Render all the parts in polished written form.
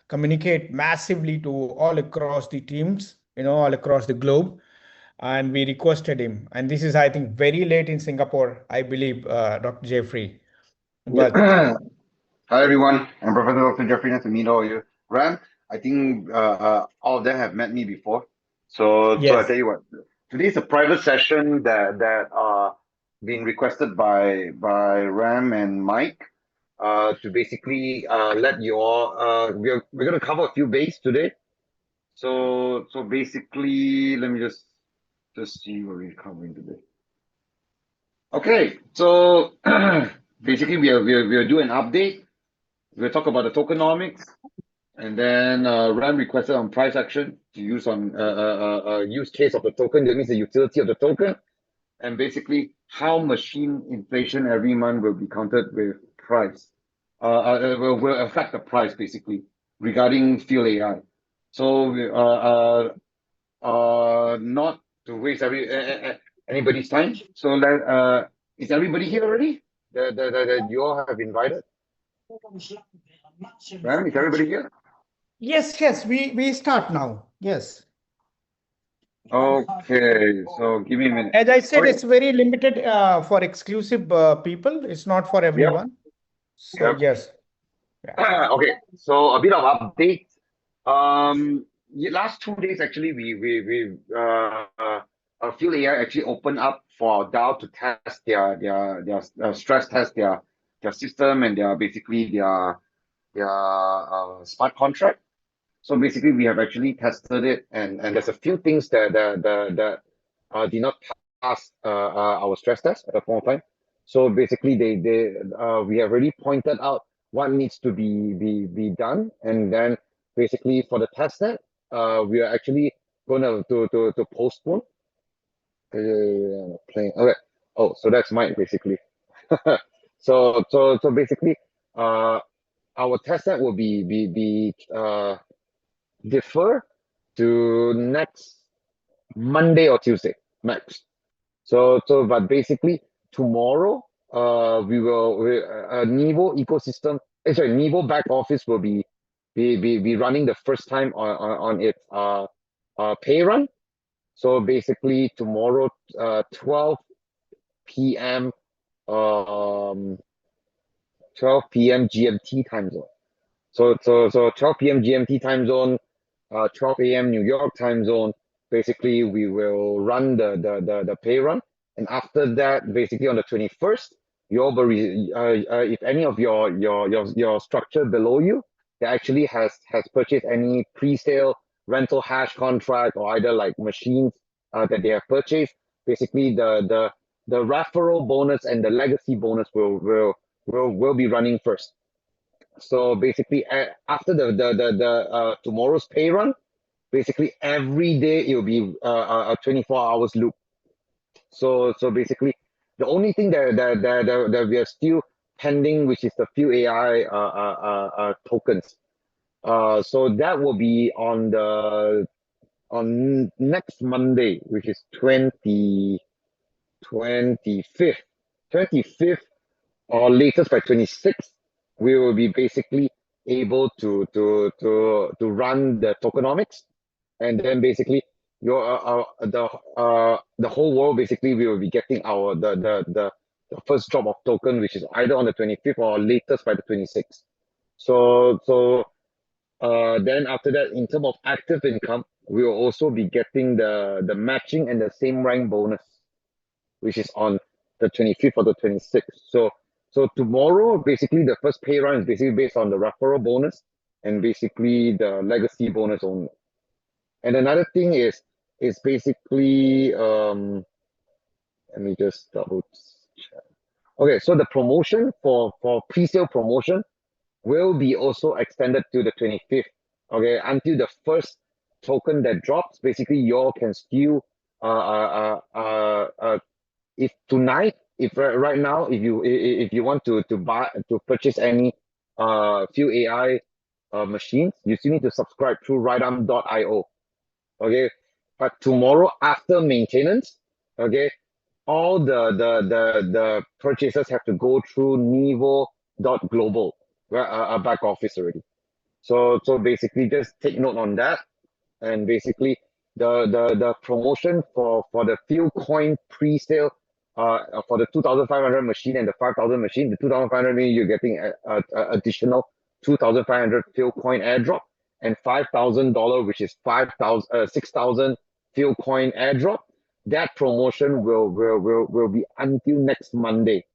communicate massively to all across the teams, all across the globe. And we requested him. And this is, I think, very late in Singapore, I believe, Dr. Jeffrey. Yeah. But Hi everyone, I'm Professor Dr. Jeffrey. Nice to meet all of you. Ram, I think all of them have met me before. So I yes, tell you what, today is a private session that been requested by Ram and Mike to basically let you all we're gonna cover a few bases today. So basically, let me just see what we're covering today. Okay, so basically we'll do an update. We'll talk about the tokenomics. And then RAM requested on price action to use on use case of the token. That means the utility of the token, and basically how machine inflation every month will be counted with price. Will affect the price basically regarding Phil AI. So not to waste anybody's time. So is everybody here already? That you all have invited. RAM, is everybody here? yes, we start now. Yes. Okay, so give me a minute. As I said, Okay. it's very limited for exclusive people. It's not for Yep. everyone. So Yep. yes. Yeah. Okay. So a bit of update. Last 2 days actually, we Phil AI actually opened up for DAO to test their stress test their system and their smart contract. So basically, we have actually tested it, and there's a few things that did not pass our stress test at that point of time. So basically, we have already pointed out what needs to be done, and then basically for the test net, we are actually going to postpone. Playing. Okay. Oh, so that's mine basically. So basically, uh, our test net will be defer to next Monday or Tuesday max. But basically tomorrow, Nivo ecosystem, sorry, Nivo back office will be running the first time on its pay run. So basically tomorrow, 12 p.m. 12 p.m. GMT time zone. So 12 p.m. GMT time zone, 12 a.m. New York time zone. Basically, we will run the pay run, and after that, basically on the 21st, if any of your structure below you that actually has purchased any pre-sale rental hash contract or either like machines that they have purchased, basically the referral bonus and the legacy bonus will be running first. So basically, after the tomorrow's pay run, basically every day it will be a 24 hours loop. So basically, the only thing that we are still pending, which is the few AI tokens. So that will be on next Monday, which is 25th or latest by 26th, we will be basically able to run the tokenomics, and then basically the whole world basically we will be getting our the first drop of token, which is either on the 25th or latest by the 26th. So then after that, in terms of active income, we will also be getting the matching and the same rank bonus, which is on the 25th or the 26th. So tomorrow, basically the first pay run is basically based on the referral bonus and basically the legacy bonus only. And another thing is basically let me just double check. Okay, so the promotion for pre-sale promotion will be also extended to the 25th. Okay, until the first token that drops, basically you all can still if tonight, if right now, if you want to purchase any few AI machines, you still need to subscribe through ridearm.io. Okay, but tomorrow after maintenance, okay, all the purchases have to go through Nivo.global, where a back office already. So basically just take note on that. And basically the promotion for the Philcoin pre-sale for the 2,500 machine and the 5,000 machine, the 2,500 means you're getting a additional 2,500 Philcoin airdrop, and $5,000, which is 6,000 Philcoin airdrop. That promotion will be until next Monday.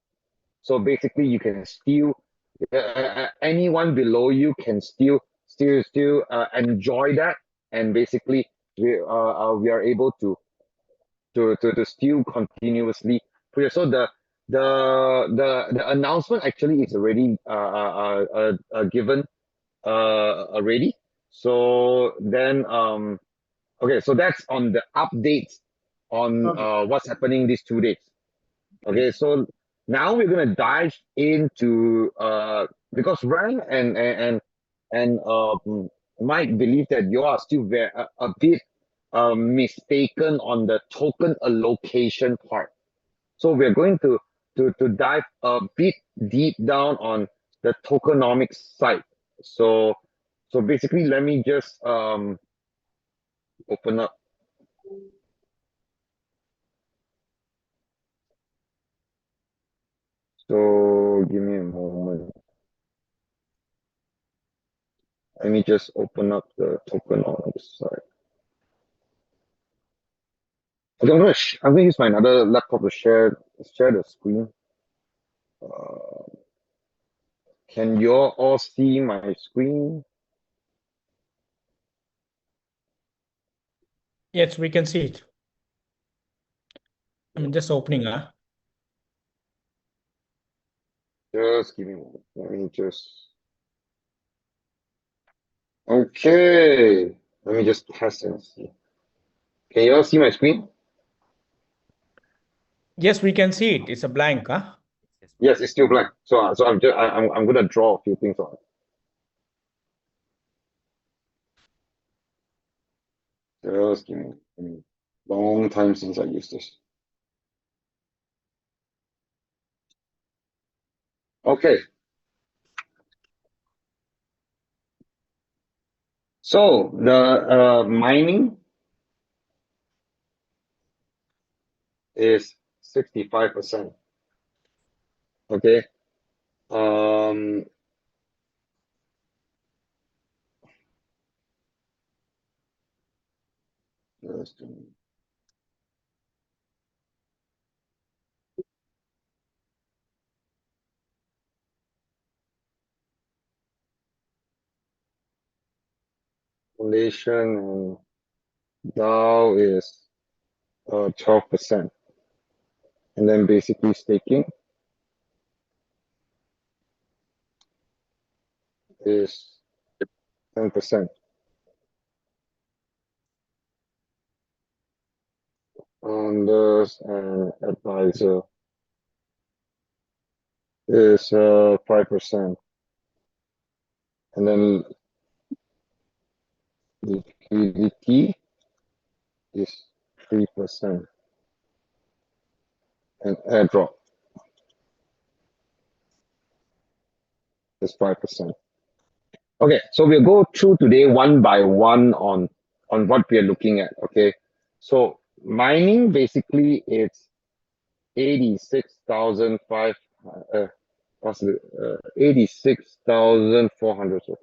So basically you can still anyone below you can still enjoy that, and basically we are able to still continuously so the announcement actually is already given already. So then okay, so that's on the updates on Okay. what's happening these 2 days. Okay, so now we're gonna dive into because Ryan and Mike believe that you are still a bit mistaken on the token allocation part. So we're going to dive a bit deep down on the tokenomics side. So basically, let me just open up. So give me a moment. Let me just open up the tokenomics side. Okay, I'm gonna use my another laptop to share the screen. Can you all see my screen? Yes, we can see it. I'm just opening, huh? Just give me one. Let me just. Okay. Let me just test and see. Can you all see my screen? Yes, we can see it. It's a blank, huh? Yes, it's still blank. So I'm gonna draw a few things on it. Just give me long time since I used this. Okay. So the mining is 65%. Okay. Um, just foundation and DAO is 12%. And then basically staking is 10%. Founders and advisor is 5%. And then liquidity is 3%. And airdrop is 5%. Okay, so we'll go through today one by one on what we are looking at. Okay, so mining basically it's 86,005 what's the 86,400. So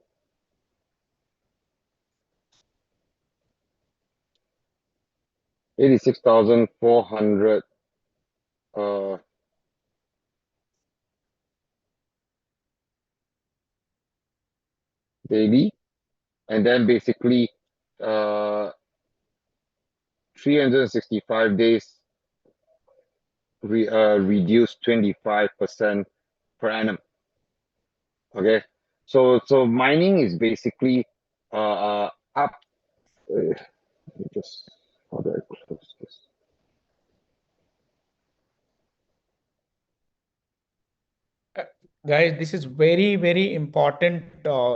86,400 daily, and then basically 365 days reduce 25% per annum. Okay, so mining is basically up. Just how do I close this? Guys, this is very, very important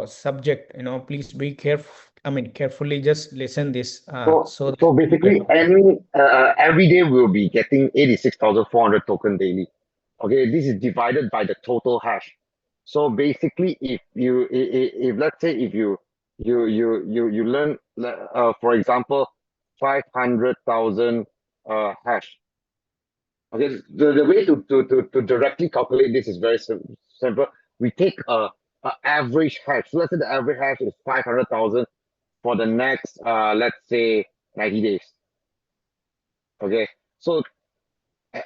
subject. Please be careful. I mean, carefully just listen this. So So basically, every day we'll be getting 86,400 token daily. Okay, this is divided by the total hash. So basically, if let's say if you learn for example 500,000 hash. Okay, the way to directly calculate this is very simple. We take a average hash. So let's say the average hash is 500,000 for the next let's say 90 days. Okay, so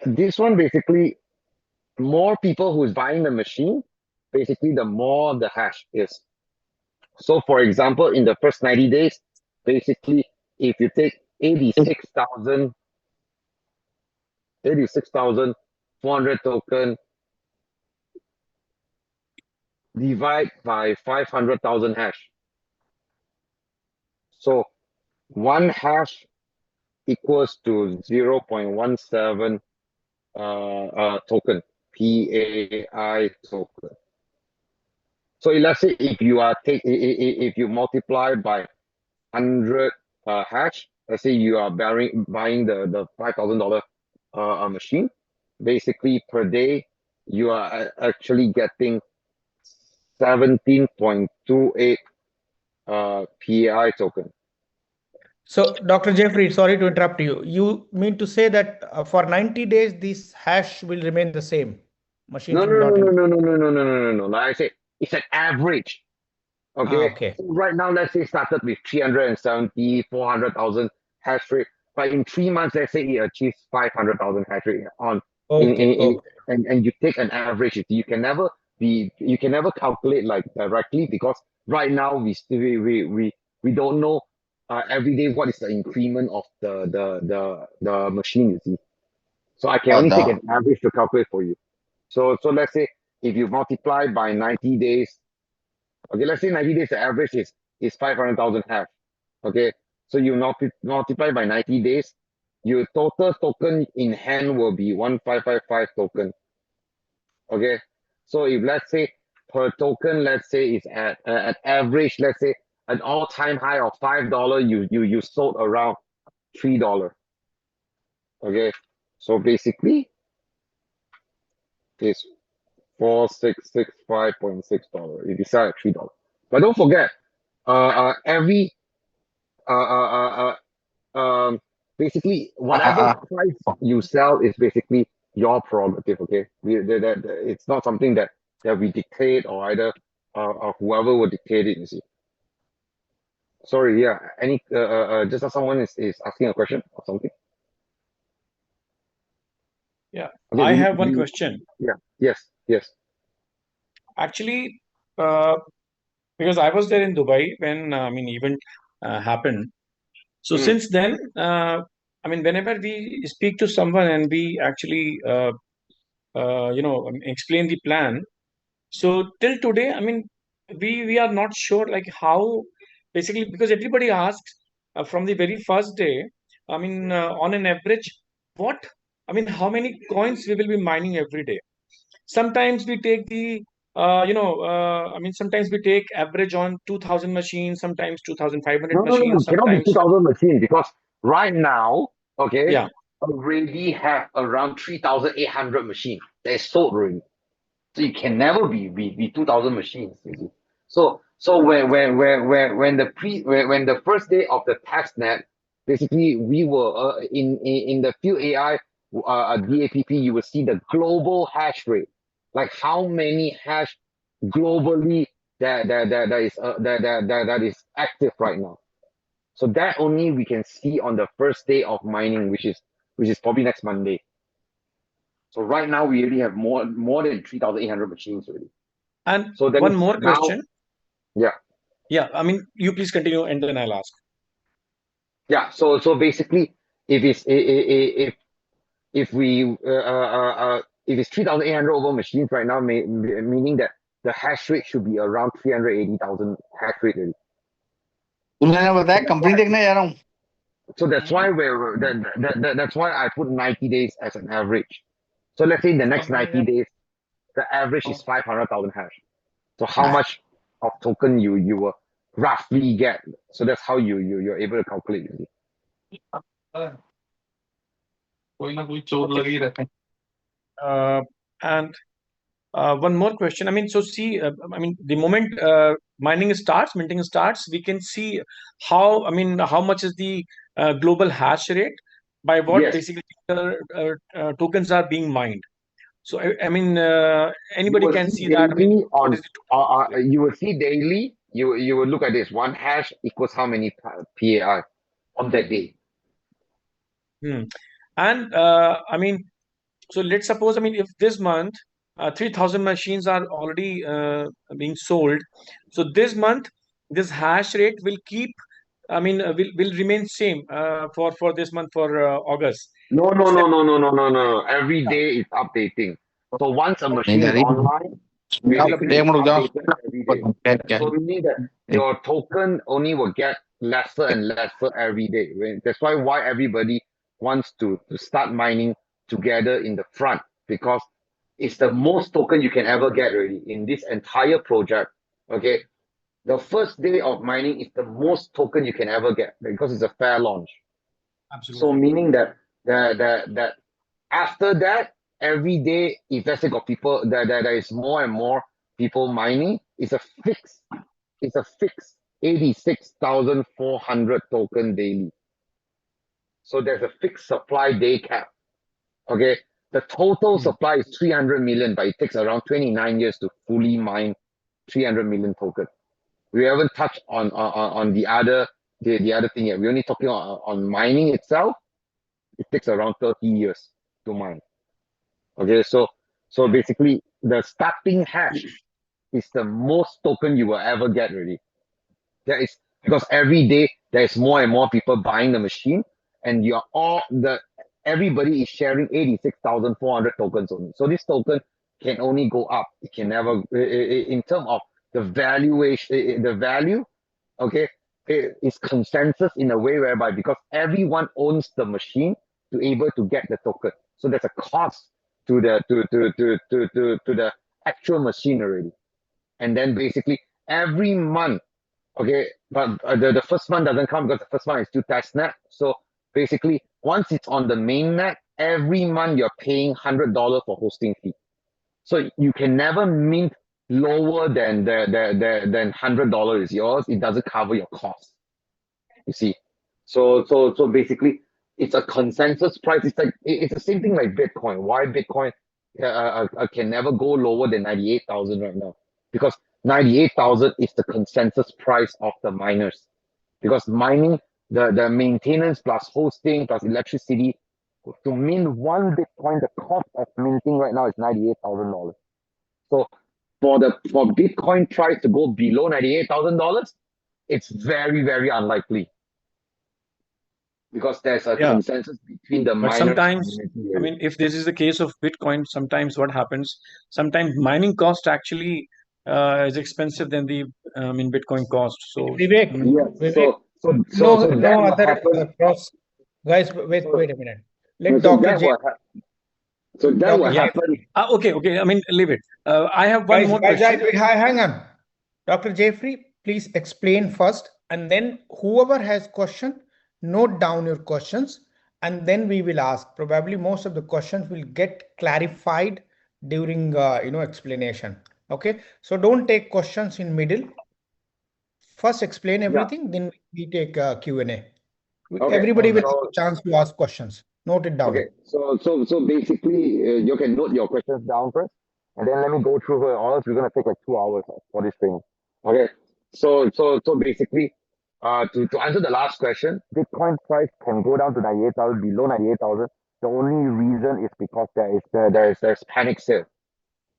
this one basically, more people who's buying the machine, basically the more the hash is. So for example, in the first 90 days, basically if you take 86,400 token, divide by 500,000 hash. So one hash equals to 0.17 token, PAI token. So let's say if you are if you multiply by 100 hash, let's say you are buying the $5,000 machine, basically per day you are actually getting 17.28 PAI token. So, Dr. Jeffrey, sorry to interrupt you. You mean to say that for 90 days, this hash will remain the same? Machines No, will no, no, not no, increase. no, no, no, no, no, no, no, no. Like I said, it's an average. Ah, Okay. okay. So right now, let's say started with 370, 400,000 hash rate. But in 3 months, let's say it achieves 500,000 hash rate on Okay. Okay. and you take an average. You can never calculate like directly, because right now we don't know every day what is the increment of the machine, you see. So I can only take Ada. an average to calculate for you. So let's say if you multiply by 90 days, okay, let's say 90 days, the average is 500,000 hash. Okay, so you multiply by 90 days, your total token in hand will be 1555 token. Okay, so if let's say per token, let's say is at average, let's say an all-time high of $5, you sold around $3. Okay, so basically it's 4665.6 dollars if you sell at $3. But don't forget, every uh, uh, basically whatever price you sell is basically your prerogative. Okay, it's not something that we dictate, or either whoever will dictate it. You see. Sorry, yeah. Any just as someone is asking a question or something. Yeah, Okay, I have one question. yeah, yes. Actually, uh, because I was there in Dubai when event happened. So Mm. since then, whenever we speak to someone and we actually explain the plan. So till today, we are not sure like how, basically, because everybody asks from the very first day. On an average, what how many coins we will be mining every day. Sometimes we take the sometimes we take average on 2000 machines, sometimes 2500 No. machines, Cannot be sometimes 2,000 machine, because right now, okay, yeah. already have around 3,800 machines that is sold already. So it can never be 2,000 machines, you see. So when the first day of the test net, basically we were in the Phil AI DAPP, you will see the global hash rate, like how many hash globally that is active right now. So that only we can see on the first day of mining, which is probably next Monday. So right now we already have more than 3,800 machines already. And So then one more now, question. yeah, Yeah, you please continue and then I'll ask. yeah. So basically, if it's if we if it's 3,800 over machines right now, meaning that the hash rate should be around 380,000 hash rate already. तूने बताया company देखने जा रहा हूँ. So that's why that's why I put 90 days as an average. So let's say in the next 90 days, the average is 500,000 hash. So how much of token you will roughly get? So that's how you're able to calculate. You see. कोई ना कोई चोर लगे ही रहते हैं. And one more question. I mean, so see, I mean, the moment minting starts, we can see how, I mean, how much is the global hash rate, by what Yes, basically tokens are being mined. So, I mean, you anybody will can see see that. I mean, daily what on, is the total hash rate? you will see daily, you will look at this, one hash equals how many PAI on that day. Hmm. And I mean, so let's suppose, I mean, if this month 3,000 machines are already being sold, so this month this hash rate will keep, I mean, will remain same for this month for August. No, no, So no, no, no, no, no, no. Every yeah, day it's updating. So once a नहीं machine is जारी online, it will basically एक update. it's minute रुक जाओ updated every day. क्या So meaning that your token only will get lesser and lesser every day. That's why everybody wants to start mining together in the front, because it's the most token you can ever get already in this entire project. Okay. The first day of mining is the most token you can ever get because it's a fair launch. So Absolutely. meaning that after that, every day, if let's say got people there is more and more people mining, it's a fixed 86,400 token daily. So there's a fixed supply day cap. Okay. The total Hmm. supply is 300 million, but it takes around 29 years to fully mine 300 million token. We haven't touched on the other thing yet. We're only talking on mining itself. It takes around 30 years to mine. Okay, so basically the starting hash is the most token you will ever get really. That is because every day there's more and more people buying the machine, and you're all the everybody is sharing 86,400 tokens only. So this token can only go up. It can never in terms of the valuation, the value, okay, it's consensus in a way whereby because everyone owns the machine to able to get the token. So there's a cost to the actual machine already. And then basically every month, okay, but the first month doesn't come because the first month is still test net. So basically once it's on the main net, every month you're paying $100 for hosting fee. So you can never mint lower than than $100 is yours. It doesn't cover your cost. You see, so basically, it's a consensus price. It's like it's the same thing like Bitcoin. Why Bitcoin can never go lower than 98,000 right now? Because 98,000 is the consensus price of the miners. Because mining, the maintenance plus hosting plus electricity, to mint one Bitcoin, the cost of minting right now is $98,000. So for Bitcoin price to go below $98,000, it's very unlikely because there's a Yeah, consensus between the but miners sometimes, community I already. mean, if this is the case of Bitcoin, sometimes what happens, sometimes mining cost actually is expensive than the, I mean, Bitcoin cost. So, I Vivek, mean, Yes. Vivek, So that no will other happen. cross. Guys, So, wait a minute. Let so Dr. that J, will so that will Dr. yeah. J, happen. Okay, okay. I mean, leave it. I have one more question. hang on. Dr. Jeffrey, please explain first, and then whoever has question, note down your questions, and then we will ask. Probably most of the questions will get clarified during explanation. Okay, so don't take questions in middle. First explain Yeah. everything, then we take Q&A. Okay. Everybody will have So a chance to ask questions. Note it down. okay. So basically, you can note your questions down first, and then let me go through her. Or else we're gonna take like 2 hours for this thing. Okay. So basically, to answer the last question, Bitcoin price can go down to 98,000, below 98,000. The only reason is because there's panic sale.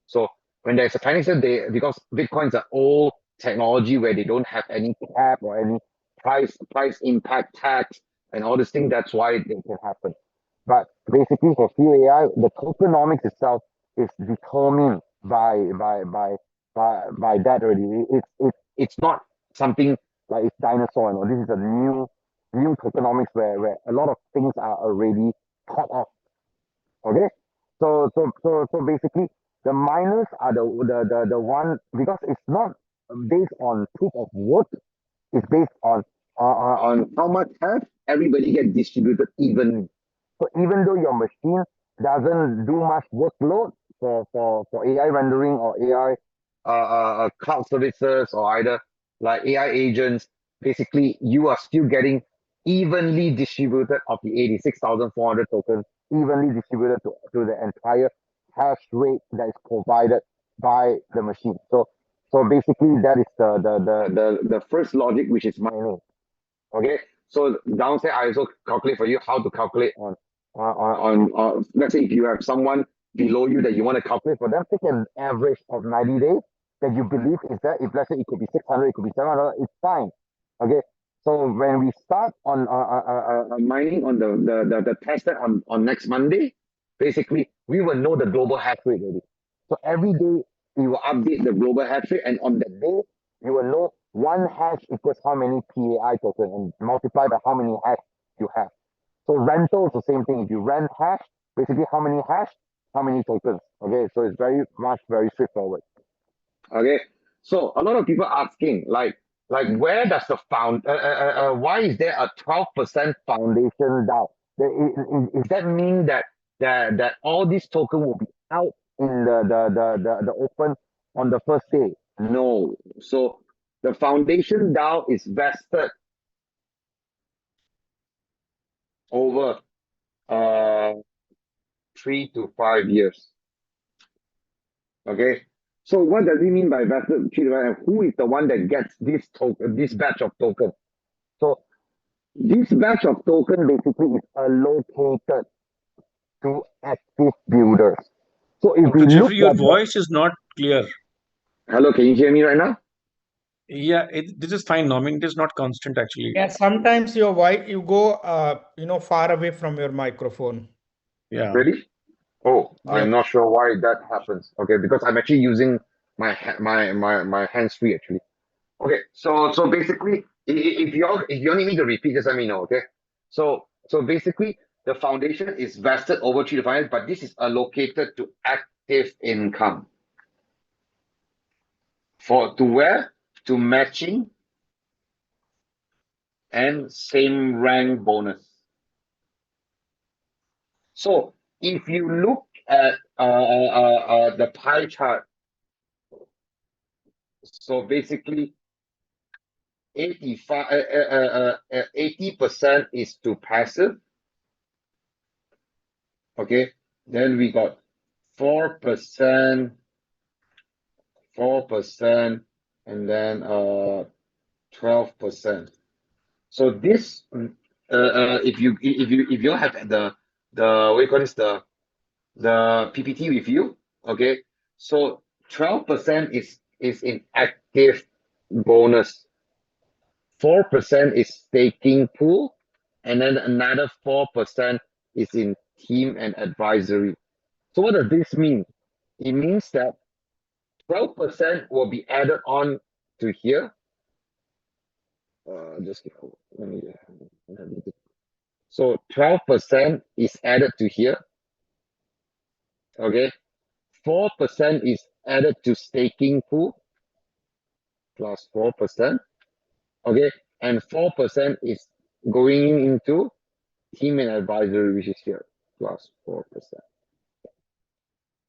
So when there's a panic sale, because Bitcoin's an old technology where they don't have any cap or any price impact tax and all this thing, that's why it can happen. But basically for Phil AI, the tokenomics itself is determined by that already. It's not something like it's dinosaur, you know. This is a new tokenomics where a lot of things are already thought of. Okay, so basically, the miners are the one because it's not based on proof of work. It's based on how much hash everybody get distributed evenly. So even though your machine doesn't do much workload, for AI rendering or AI cloud services or either like AI agents, basically you are still getting evenly distributed of the 86,400 tokens, evenly distributed to the entire hash rate that is provided by the machine. So basically that is the first logic, which is mining. Okay, so downstairs I also calculate for you how to calculate on let's say if you have someone below you that you want to calculate for them, take an average of 90 days that you believe is that if let's say it could be 600, it could be 700, it's fine. Okay, so when we start on mining on the testnet on next Monday, basically we will know the global hash rate already. So every day we will update the global hash rate, and on that day you will know one hash equals how many PAI tokens and multiply by how many hash you have. So rental is the same thing. If you rent hash, basically how many hash, how many tokens. Okay, so it's very straightforward. Okay, so a lot of people asking like where does the why is there a 12% foundation down? Does that mean that all these tokens will be out in the open on the first day? No. So the foundation DAO is vested over 3 to 5 years. Okay. So what does it mean by vested 3 to 5 years? Who is the one that gets this token, this batch of token? So this batch of token basically is allocated to active builders. So if Dr. we look Jeffrey, your at voice is not clear. hello, can you hear me right now? Yeah, this is fine now. I mean, it is not constant actually. Yeah, sometimes your voice, you go, far away from your microphone. Yeah. Ready? Oh, Yeah. I'm not sure why that happens. Okay, because I'm actually using my hands free actually. Okay, so basically, if you need me to repeat, just let me know. Okay, so basically, the foundation is vested over 3 to 5 years, but this is allocated to active income. To where? To matching and same rank bonus. So if you look at the pie chart, so basically 80% is to passive. Okay, then we got 4%, and then 12%. So this if you have the what you call this, the PPT with you, okay, so 12% is in active bonus, 4% is staking pool, and then another 4% is in team and advisory. So what does this mean? It means that 12% will be added on to here. So 12% is added to here. Okay, 4% is added to staking pool plus 4%. Okay, and 4% is going into team and advisory, which is here plus 4%.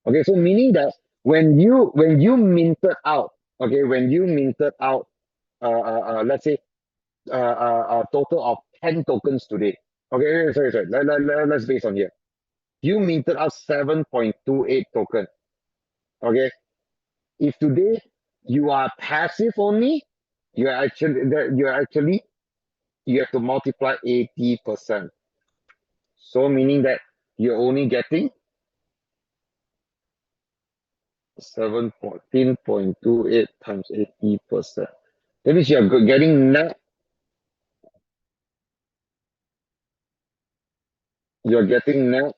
Okay, so meaning that when you minted out, okay, let's say a total of 10 tokens today. Okay, sorry. Let's base on here. You minted out 7.28 token. Okay, if today you are passive only, you have to multiply 80%. So meaning that you're only getting 17.28 times 80%. That means you're getting net. You're getting net.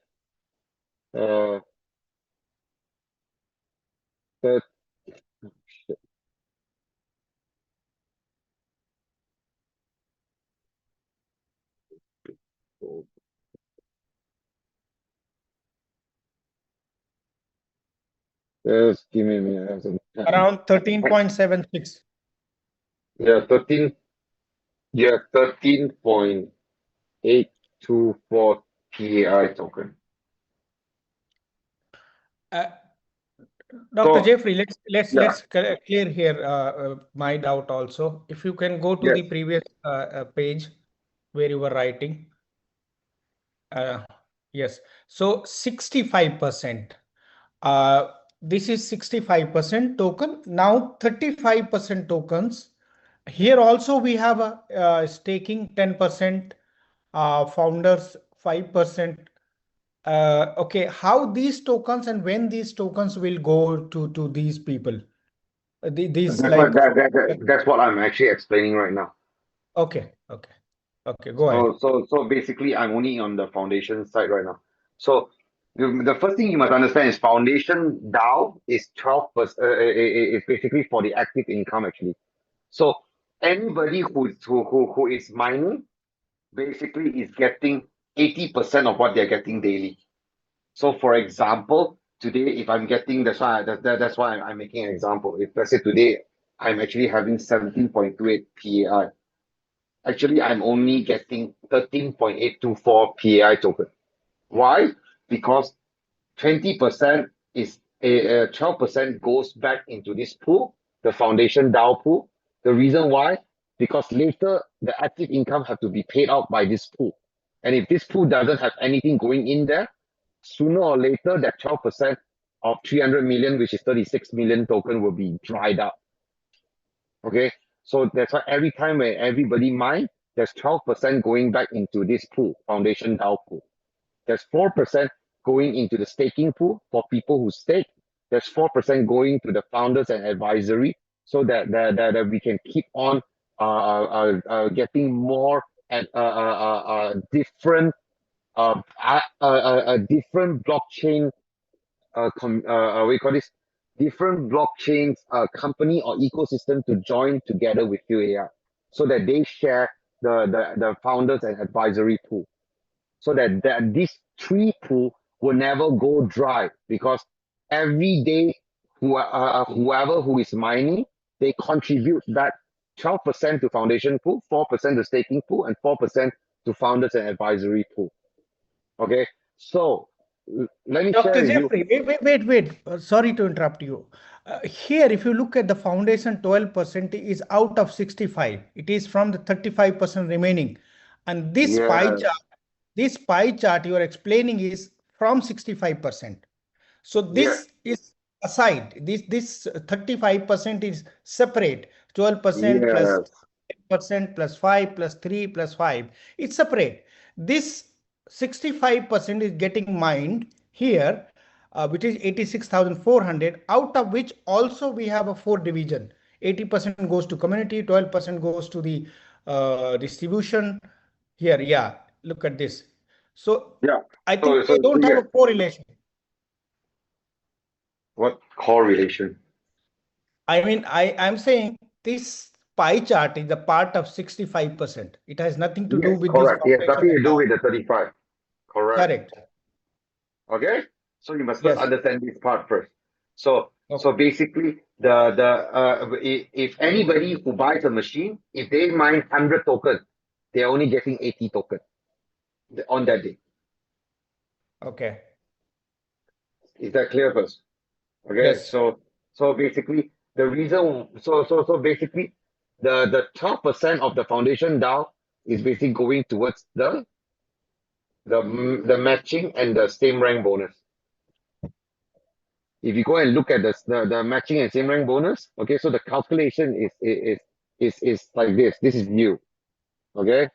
Shit. Just give me a minute. Around 13.76. Yeah, 13.824 PAI token. Dr. So Jeffrey, let's yeah, clear here my doubt also. If you can go to yes. the previous page where you were writing. Yes. So 65%. This is 65% token. Now 35% tokens. Here also we have a staking 10%, founders 5%. Okay, how these tokens and when these tokens will go to these people? These That's what like that's what I'm actually explaining right now. okay, go ahead. So basically, I'm only on the foundation side right now. So the first thing you must understand is foundation DAO is 12%. Is basically for the active income actually. So anybody who is mining basically is getting 80% of what they're getting daily. So for example, today if I'm getting that's why I'm making an example. If let's say today I'm actually having 17.28 PAI. Actually, I'm only getting 13.824 PAI token. Why? Because 20% is 12% goes back into this pool, the foundation DAO pool. The reason why? Because later the active income have to be paid out by this pool. And if this pool doesn't have anything going in there, sooner or later that 12% of 300 million, which is 36 million token, will be dried up. Okay, so that's why every time when everybody mine, there's 12% going back into this pool, foundation DAO pool. There's 4% going into the staking pool for people who stake. There's 4% going to the founders and advisory, so that we can keep on getting more and different different blockchain we call this different blockchains company or ecosystem to join together with AI, so that they share the founders and advisory pool, so that this tree pool will never go dry, because every day whoever who is mining, they contribute back 12% to foundation pool, 4% to staking pool, and 4% to founders and advisory pool. Okay, so let me share Dr. with you. Jeffrey, wait. Sorry to interrupt you. Here, if you look at the foundation, 12% is out of 65. It is from the 35% remaining. And Yeah, this pie chart you are explaining is from 65%. So yeah, this is aside. This 35% is separate. 12% plus yes, 10% plus 5 plus 3 plus 5. It's separate. This 65% is getting mined here, which is 86,400, out of which also we have a 4 division. 80% goes to community, 12% goes to the distribution. Here, yeah, look at this. So yeah. I think So they don't have yeah, a correlation. what correlation? I mean, I'm saying this pie chart is a part of 65%. It has nothing to do Yes, with this correct. Yes, foundation nothing and to do now. with the 35. Correct. Correct. Okay. So you must first Yes. understand this part first. So Okay. basically, if anybody who buys a machine, if they mine 100 tokens, they're only getting 80 tokens on that day. Okay. Is that clear first? Okay. Yes. So basically, the reason so basically, the 12% of the foundation DAO is basically going towards the matching and the same rank bonus. If you go and look at the matching and same rank bonus, okay, so the calculation is like this. This is you, okay.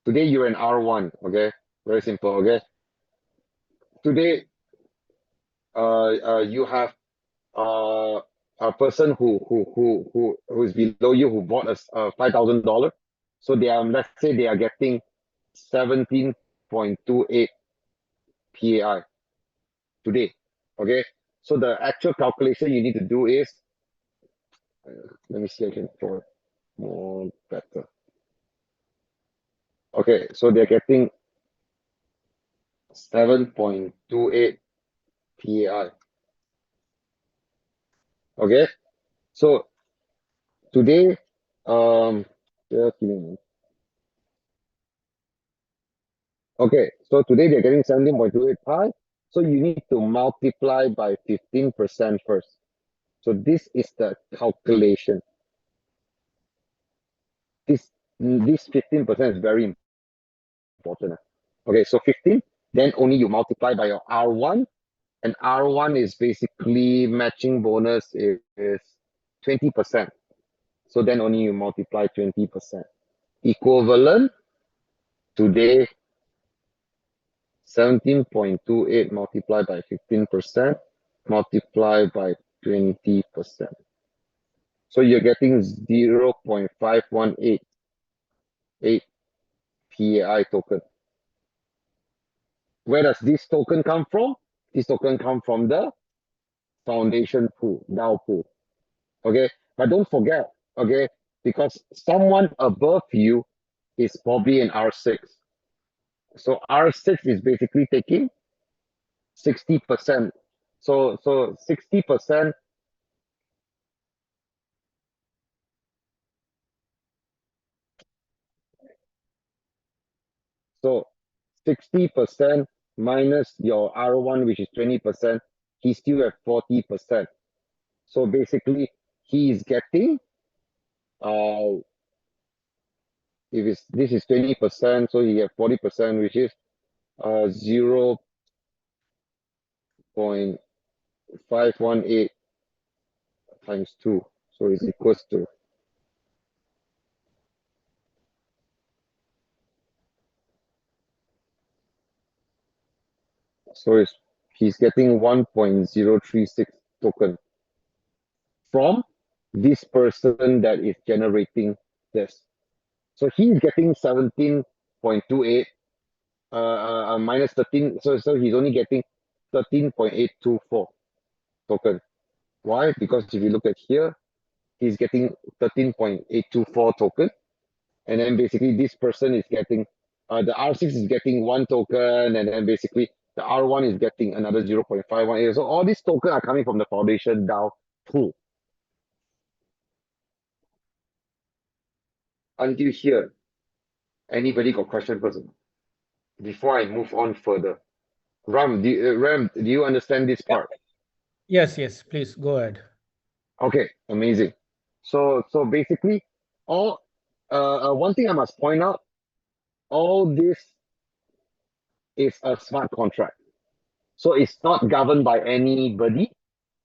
Today you're an R1, okay, very simple, okay. Today, you have a person who is below you who bought a $5,000. So they are, let's say they are getting 17.28 PAI today. Okay. So the actual calculation you need to do is, let me see, I can draw it more better. Okay, so they're getting 7.28 PAI. Okay, so today, just give me a minute. Okay, so today they're getting 17.28 pi. So you need to multiply by 15% first. So this is the calculation. This 15% is very important. Okay, so 15, then only you multiply by your R1, and R1 is basically matching bonus is 20%. So then only you multiply 20%. Equivalent today 17.28 multiplied by 15% multiplied by 20%. So you're getting 0.5188 PAI token. Where does this token come from? This token come from the foundation pool, DAO pool. Okay, but don't forget, okay, because someone above you is probably an R6. So R6 is basically taking 60%. So 60%. So 60% minus your R1, which is 20%, he's still at 40%. So basically, he is getting, if it's this is 20%, so he have 40%, which is 0.518 times 2. So it's equals to, so he's getting 1.036 token from this person that is generating this. So he's getting 17.28 minus 13. So he's only getting 13.824 token. Why? Because if you look at here, he's getting 13.824 token. And then basically this person is getting, the R6 is getting 1 token, and then basically the R1 is getting another 0.518. So all these tokens are coming from the foundation DAO pool. Until here, anybody got question first? Before I move on further. Ram, do you understand this part? Yes, please go ahead. Okay, amazing. So basically, all one thing I must point out, all this is a smart contract. So it's not governed by anybody.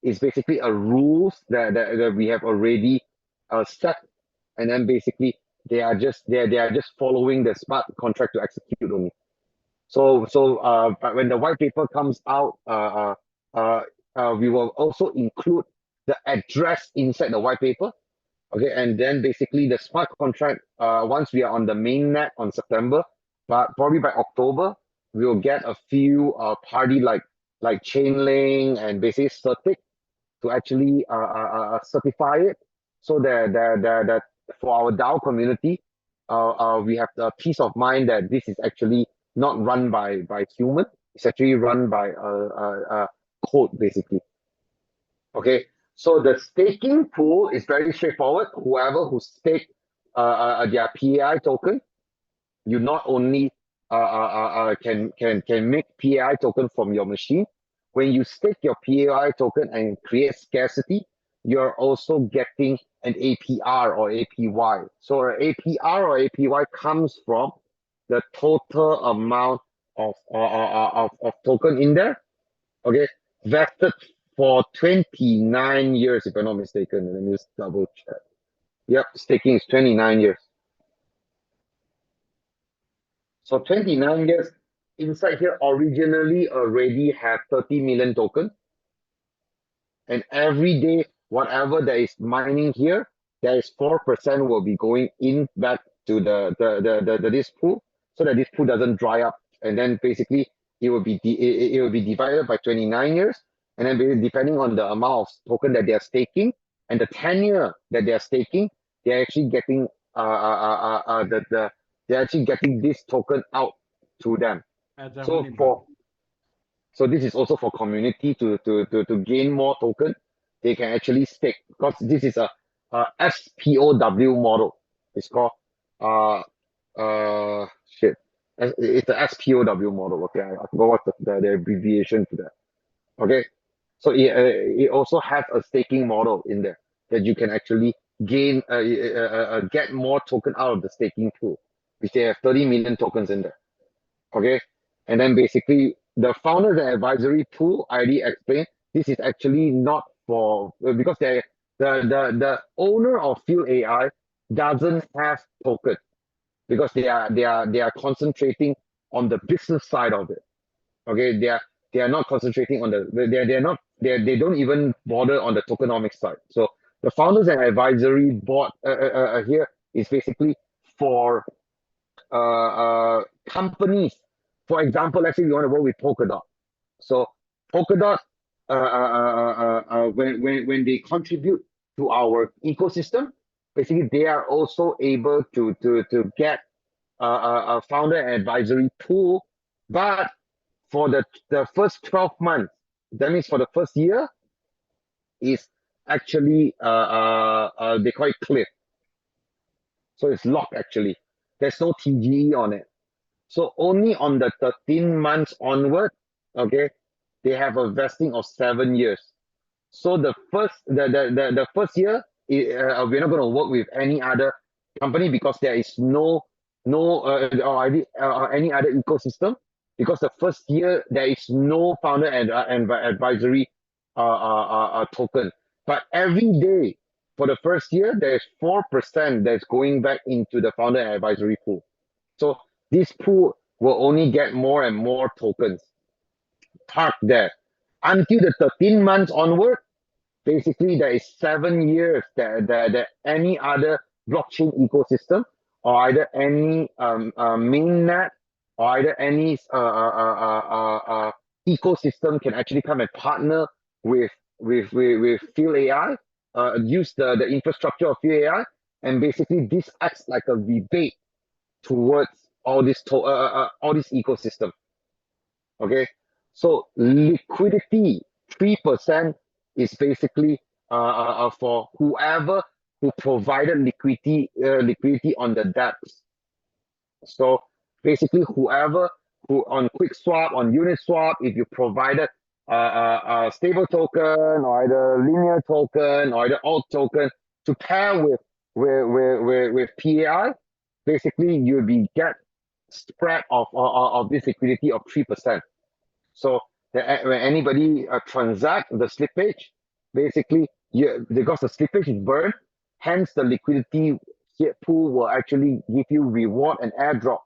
It's basically a rules that we have already set, and then basically they are just following the smart contract to execute only. But when the white paper comes out, we will also include the address inside the white paper. Okay, and then basically the smart contract, once we are on the mainnet on September, but probably by October, we'll get a few party like Chainlink and basically Certic to actually certify it, so that for our DAO community, we have the peace of mind that this is actually not run by human. It's actually run by code basically. Okay, so the staking pool is very straightforward. Whoever who stake their PAI token, you not only can make PAI token from your machine. When you stake your PAI token and create scarcity, you're also getting an APR or APY. So an APR or APY comes from the total amount of token in there. Okay, vested for 29 years, if I'm not mistaken. Let me just double check. Yep, staking is 29 years. So 29 years, inside here originally already have 30 million tokens. And every day, whatever that is mining here, there is 4% will be going in back to this pool, so that this pool doesn't dry up. And then basically it will be divided by 29 years. And then depending on the amount of token that they are staking and the tenure that they are staking, they're actually getting they're actually getting this token out to them. So this is also for community to gain more token. They can actually stake, because this is a SPOW model. It's called shit. It's the SPOW model. Okay, I forgot what the abbreviation to that. Okay, so it also has a staking model in there that you can actually gain get more token out of the staking pool, which they have 30 million tokens in there. Okay, and then basically the founders and advisory pool, I already explained, this is actually not for because the owner of Philn Ai doesn't have token because they are concentrating on the business side of it. Okay, they are not concentrating on they don't even bother on the tokenomics side. So the founders and advisory board here is basically for companies. For example, let's say we want to work with Polkadot. So Polkadot, when they contribute to our ecosystem, basically they are also able to get a founder and advisory pool, but for the first 12 months, that means for the first year, is actually they call it cliff. So it's locked actually. There's no TGE on it. So only on the 13 months onward, okay, they have a vesting of 7 years. So the first year, we're not going to work with any other company because there is no or any other ecosystem, because the first year there is no founder and advisory token. But every day for the first year, there's 4% that's going back into the founder and advisory pool. So this pool will only get more and more tokens parked there until the 13 months onward. Basically, there is 7 years that any other blockchain ecosystem or either any mainnet or either any ecosystem can actually come and partner with Phil AI, use the infrastructure of Phil AI, and basically this acts like a rebate towards all this ecosystem. Okay, so liquidity 3% is basically for whoever who provided liquidity on the dApps. So basically, whoever who on QuickSwap, on Uniswap, if you provided a stable token or either linear token or either alt token to pair with PAI, basically you'll be get spread of this liquidity of 3%. So when anybody transact the slippage, basically because the slippage is burned, hence the liquidity pool will actually give you reward and airdrop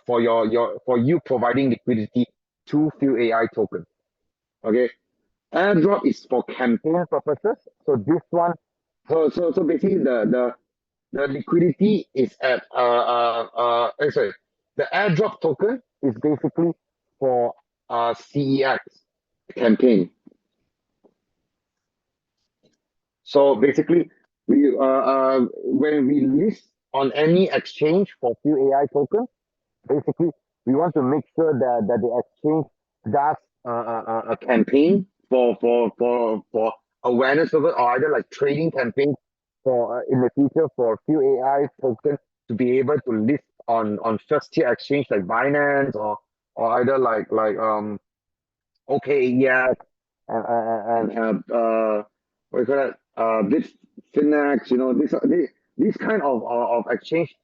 for you providing liquidity to Phil AI token. Okay, airdrop is for campaign purposes. So this one, so basically the liquidity is at sorry, the airdrop token is basically for CEX campaign. So basically, when we list on any exchange for Phil AI token, basically we want to make sure that the exchange does a campaign for awareness of it, or either like trading campaign for in the future for Phil AI token to be able to list on first tier exchange like Binance or either like OKEX and what do you call that Bitfinex, you know, this kind of exchange.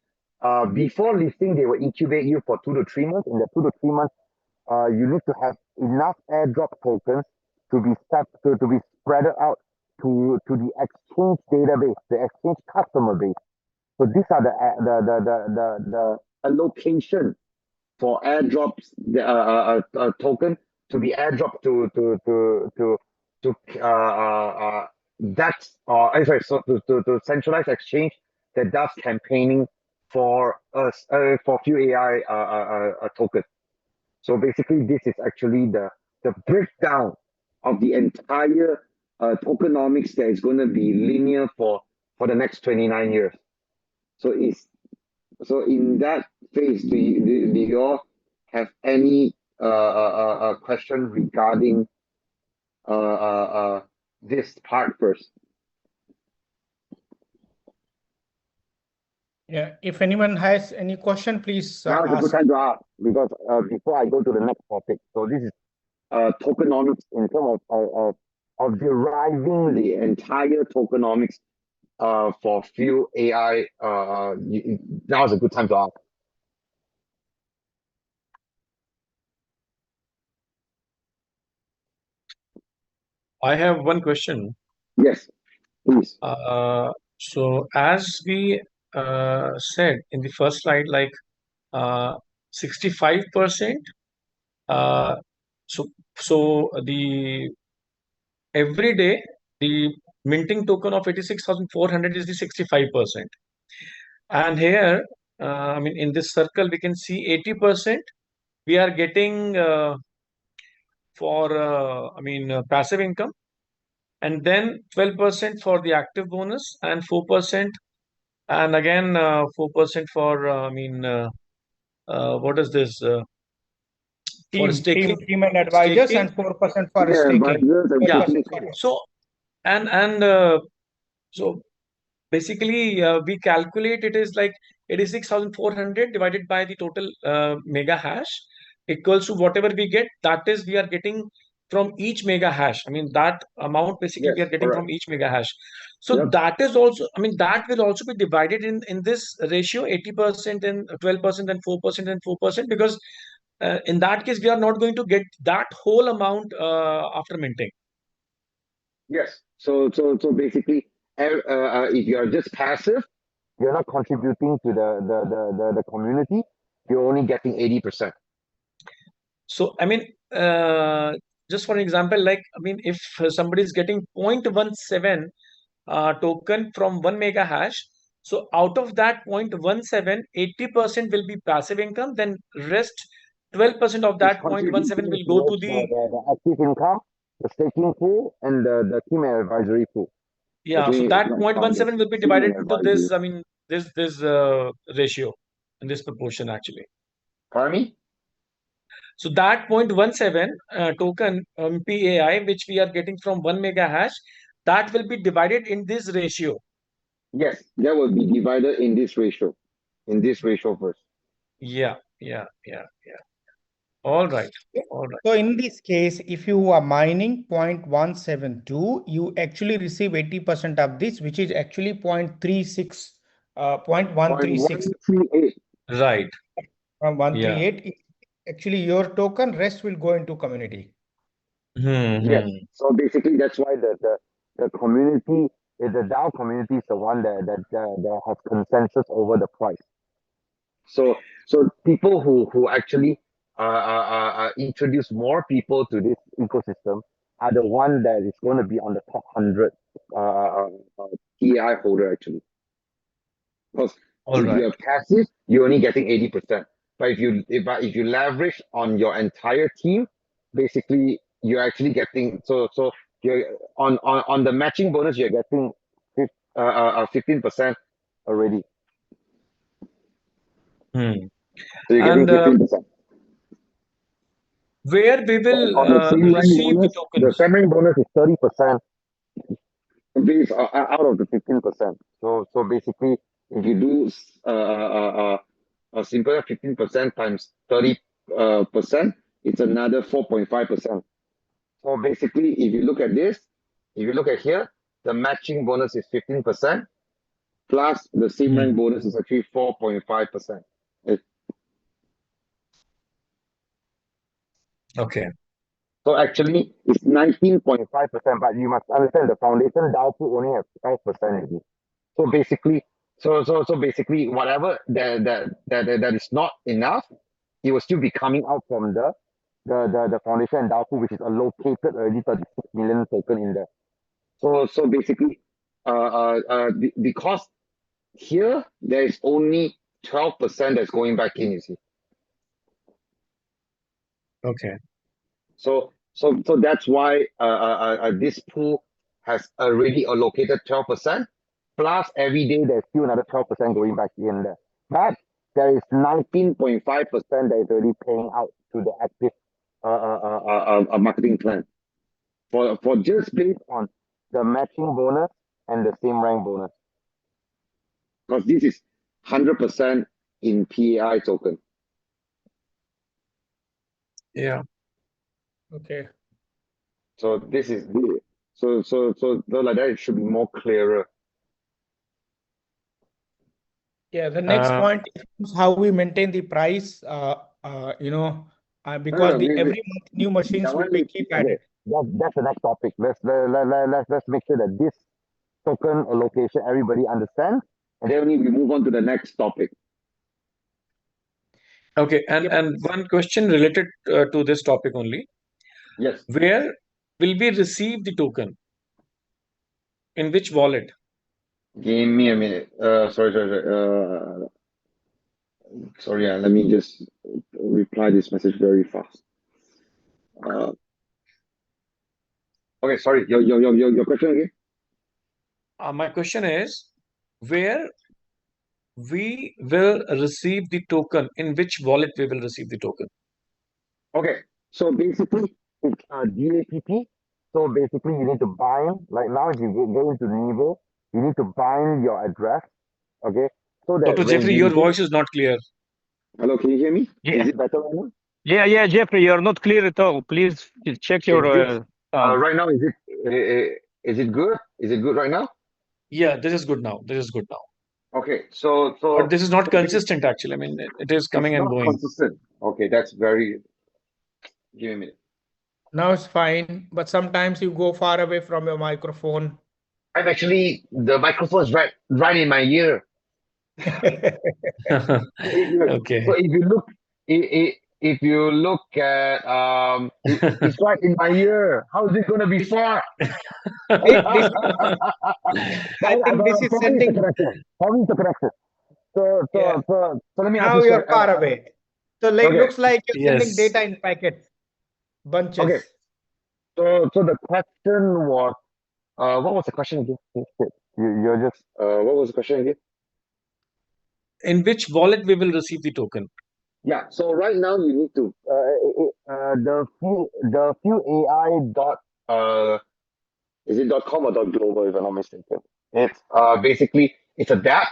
Before listing, they will incubate you for 2 to 3 months. In the 2 to 3 months, you need to have enough airdrop tokens to be spread out to the exchange database, the exchange customer base. So these are the allocation for airdrops, the token to be airdropped to that's sorry, so to centralized exchange that does campaigning for us for Phil AI token. So basically, this is actually the breakdown of the entire tokenomics that is going to be linear for the next 29 years. So in that phase, do you all have any question regarding this part first? Yeah, if anyone has any question, please Now is a good ask. time to ask because before I go to the next topic. So this is tokenomics in terms of deriving the entire tokenomics for Phil AI. Now is a good time to ask. I have one question. Yes, please. So as we said in the first slide, like 65%. Uh, so so the every day the minting token of 86,400 is the 65%. And here, I mean, in this circle, we can see 80% we are getting for, I mean, passive income, and then 12% for the active bonus, and 4%, and again 4% for, I mean, what is this? For Team and advisors, staking. and 4% for Yeah, staking. advisors and Yeah. 12%. staking. So, and so basically, we calculate it is like 86,400 divided by the total mega hash equals to whatever we get. That is, we are getting from each mega hash. I mean, that amount basically we Yes, are getting correct. from each mega hash. So Yep. that is also, I mean, that will also be divided in this ratio, 80% and 12% and 4% and 4%, because in that case, we are not going to get that whole amount after minting. Yes. So basically, if you are just passive, you're not contributing to the community. You're only getting 80%. So, I mean, just for an example, like, I mean, if somebody is getting 0.17 token from 1 mega hash, so out of that 0.17, 80% will be passive income, then rest 12% of It's that 0.17 contributing will go to towards the, the active income, the staking pool, and the team and advisory pool. yeah, so Actually, that like 0.17 will be team and divided into advisory. this, I mean, this ratio, in this proportion actually. Pardon me? So that 0.17 token PAI, which we are getting from 1 mega hash, that will be divided in this ratio. Yes, that will be divided in this ratio. In this ratio first. Yeah. All right. So in this case, if you are mining 0.172, you actually receive 80% of this, which is actually 0.36, 0.136. 0.138. Right. From Yeah. 138 is actually your token, rest will go into community. Yes. Hmm. So basically, that's why the community, the DAO community is the one that has consensus over the price. So people who actually introduce more people to this ecosystem are the one that is going to be on the top 100 TI holder actually. Because All if right. you're passive, you're only getting 80%. But if you leverage on your entire team, basically you're actually getting so you're on the matching bonus you're getting 15% already. Hmm. So you're getting And 15%. where we And will on the same rank receive the bonus, the tokens? same rank bonus is 30% based out of the 15%. So basically, if you do a simple 15% times 30%, it's another 4.5%. So basically, if you look at this, if you look at here, the matching bonus is 15%, plus the same rank Hmm. bonus is actually 4.5%. Okay. So actually, it's 19.5%, but you must understand the foundation DAO pool only has 12%. So basically, so basically, whatever that is not enough, it will still be coming out from the foundation and DAO pool, which is allocated already 36 million token in there. So basically, because here there is only 12% that's going back in, you see. Okay. So that's why this pool has already allocated 12%, plus every day there's still another 12% going back in there. But there is 19.5% that is already paying out to the active marketing plan for just based on the matching bonus and the same rank bonus. Because 100% in PAI token. Yeah. Okay. So this is the so like that it should be more clearer. Yeah, the next Uh, point is how we maintain the price, because No, we, every month new machines that will one be we, keep okay. added. That's the next topic. Let's make sure that this token allocation everybody understands, and then only we move on to the next topic. okay, Yeah, and one question related to this topic only. Yes. Where will we receive the token? In which wallet? Give me a minute. Sorry. Let me just reply this message very fast. Uh, okay. Sorry. Your question again. My question is, where we will receive the token? In which wallet we will receive the token? Okay. So basically, it's DAPP. So basically, you need to bind. Like now, if you go into Nivo, you need to bind your address. Okay. So that Dr. when Jeffrey, you your go. voice is not clear. Hello. Can you hear me? Yeah, Is it better right now? yeah, Jeffrey, you're not clear at all. Please check your Is this sound. right now? Is it good? Is it good right now? Yeah, this is good now. This is good now. Okay. But this is not So consistent actually. I mean, it is it's coming and not going. consistent. Okay, that's very. Give me a minute. now it's fine, but sometimes you go far away from your microphone. I'm actually the microphone's right in my ear. So Okay. if you look, if you look at it's right in my ear. How is it gonna be far? This, I think this is Probably it's the sending. connection. Probably it's the connection. Yeah, So let me ask now you. you're far away. So like Okay, looks like you're sending Yes. data in packets, okay. bunches. So the question was, what was the question again? You're just, what was the question again? In which wallet we will receive the token? Yeah. So right now you need to, the few AI dot, is it dot com or dot global if I'm not mistaken? It's basically it's a dApp.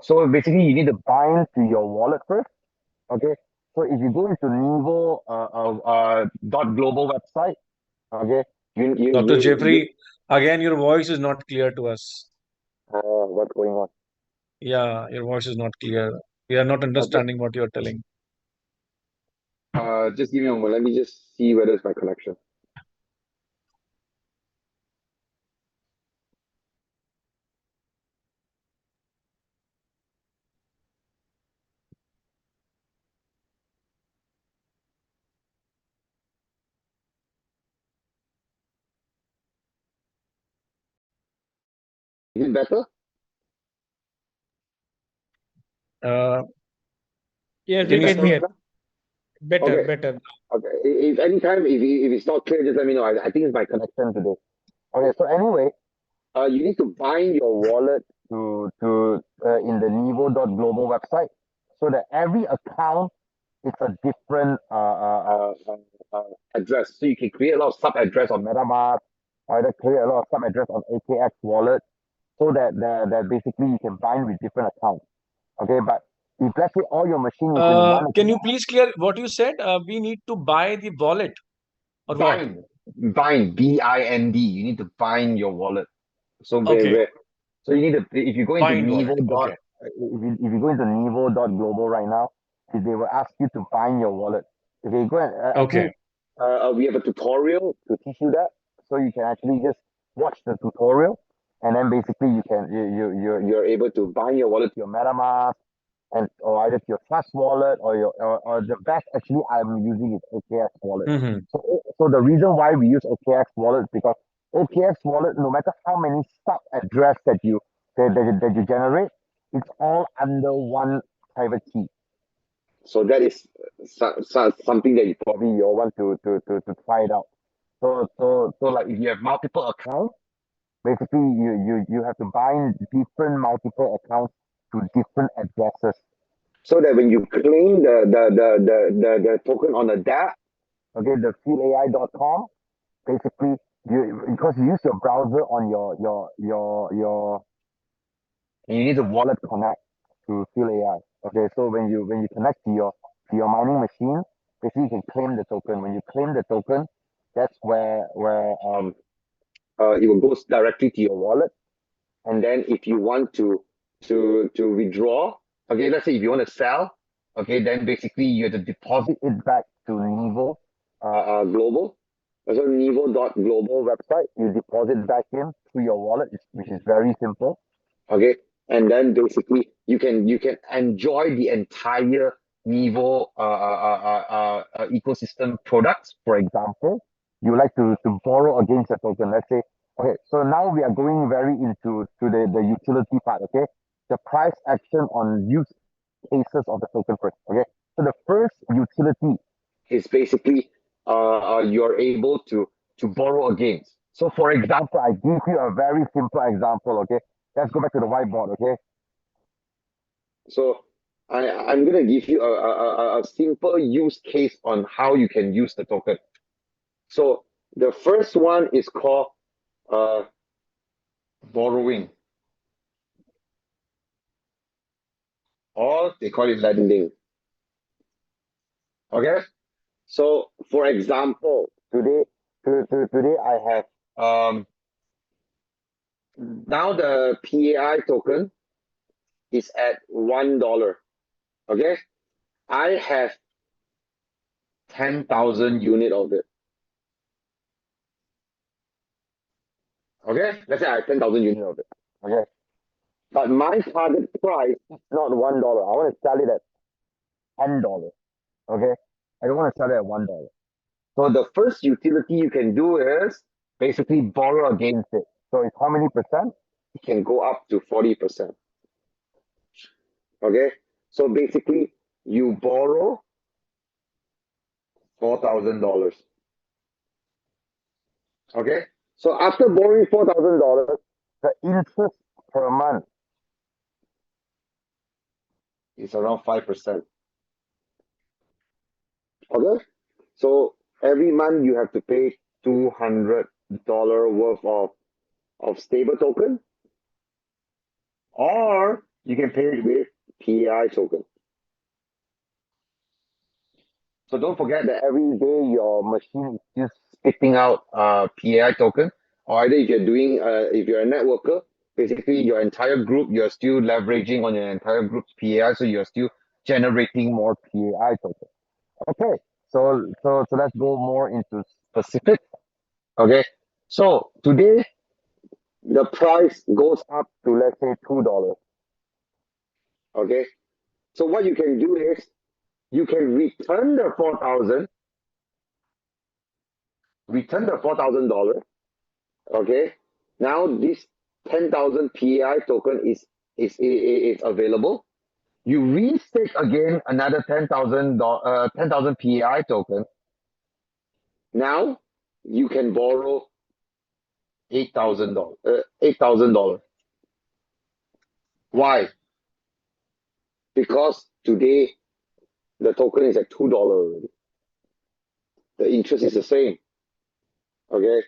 So basically you need to bind to your wallet first. Okay. So if you go into Nivo dot global website, okay, Dr. you Jeffrey, again, your voice is not clear to us. what's going on? Yeah, your voice is not clear. We are not Okay. understanding what you are telling. Just give me a moment. Let me just see whether it's my connection. Is it better? Uh, Yes, can we you? can Better right hear. now? Better, Okay. better. Okay. If anytime if it's not clear, just let me know. I think it's my connection today. Okay. So anyway, you need to bind your wallet to in the Nivo dot global website, so that every account is a different address. So you can create a lot of sub address on MetaMask, or either create a lot of sub address on AKX wallet, so that basically you can bind with different accounts. Okay, but if let's say all your machine is in one Can you account, please clear what you said? We need to buy the wallet or what? bind BIND. You need to bind your wallet. So Okay, so you need to if you go into bind wallet. Nivo dot Okay, if you go into Nivo dot global right now, they will ask you to bind your wallet. Okay, go and okay, we have a tutorial to teach you that, so you can actually just watch the tutorial, and then basically you're able to bind your wallet to your MetaMask, and or either to your Trust wallet or the best actually I'm using is OKX wallet. mm-hmm. So the reason why we use OKX wallet is because OKX wallet, no matter how many sub address that you generate, it's all under one private key. So that is something that you probably you all want to try it out. So like if you have multiple accounts, basically you have to bind different multiple accounts to different addresses. So that when you claim the token on the dApp, okay, the philnai.com, basically you because you use your browser on your you need the wallet connect. Phil AI. Okay, so when you connect to your mining machine, basically you can claim the token. When you claim the token, that's where it will go directly to your wallet. And then if you want to withdraw, okay, let's say if you want to sell, okay, then basically you have to deposit it back to Nivo Global. So Nivo.global website, you deposit back in through your wallet, which is very simple. Okay. And then basically you can enjoy the entire Nivo ecosystem products. For example, you like to borrow against a token. Let's say, okay, so now we are going very into the utility part. Okay, the price action on use cases of the token first. Okay, so the first utility is basically you're able to borrow against. So for example, I give you a very simple example. Okay, let's go back to the whiteboard. Okay, so I'm gonna give you a simple use case on how you can use the token. So the first one is called borrowing, or they call it lending. Okay, so for example, today I have now the PAI token is at $1. Okay, I have 10,000 unit of it. Okay, let's say I have 10,000 unit of it. Okay, but my target price is not $1. I want to sell it at $10. Okay, I don't want to sell it at $1. So the first utility you can do is basically borrow against it. So it's how many percent? It can go up to 40%. Okay, so basically you borrow $4,000. Okay, so after borrowing $4,000, the interest per month is around 5%. Okay, so every month you have to pay $200 worth of stable token, or you can pay it with PI token. So don't forget that every day your machine is just spitting out PAI token, or either if you're doing if you're a networker, basically your entire group, you're still leveraging on your entire group's PAI, so you're still generating more PAI token. Okay, so let's go more into specific. Okay, so today the price goes up to, let's say, $2. Okay, so what you can do is you can return the $4,000. Return the $4,000. Okay, now this 10,000 PAI token is available. You restake again another 10,000 PAI token. Now you can borrow $8,000. $8,000. Why? Because today the token is at $2 already. The interest is the same. Okay,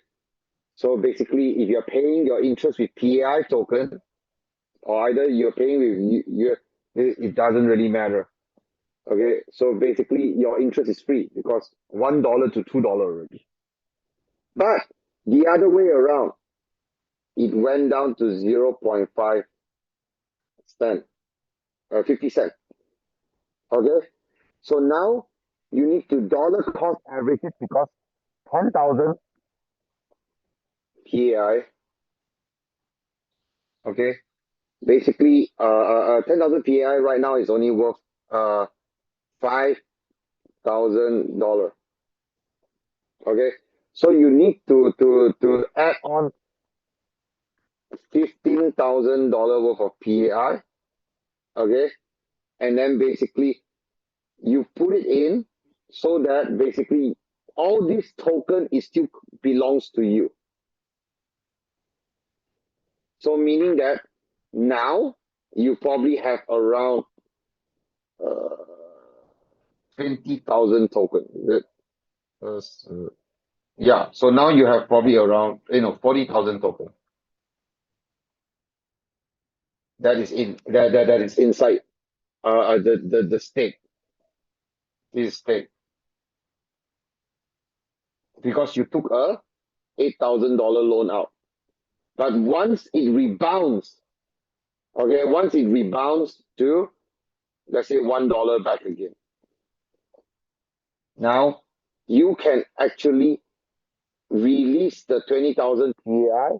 so basically, if you're paying your interest with PAI token, or either you're paying with it doesn't really matter. Okay, so basically your interest is free because $1 to $2 already. But the other way around, it went down to 0.5 cent, 50 cents. Okay, so now you need to dollar cost average it because 10,000 PAI. Okay, basically 10,000 PAI right now is only worth $5,000. Okay, so you need to add on $15,000 worth of PAI. Okay, and then basically you put it in so that basically all this token is still belongs to you. So meaning that now you probably have around 20,000 tokens. Yeah, so now you have probably around 40,000 tokens. That is inside the stake. This is stake. Because you took a $8,000 loan out. But once it rebounds, okay, once it rebounds to, let's say, $1 back again. Now, you can actually release the 20,000 PAI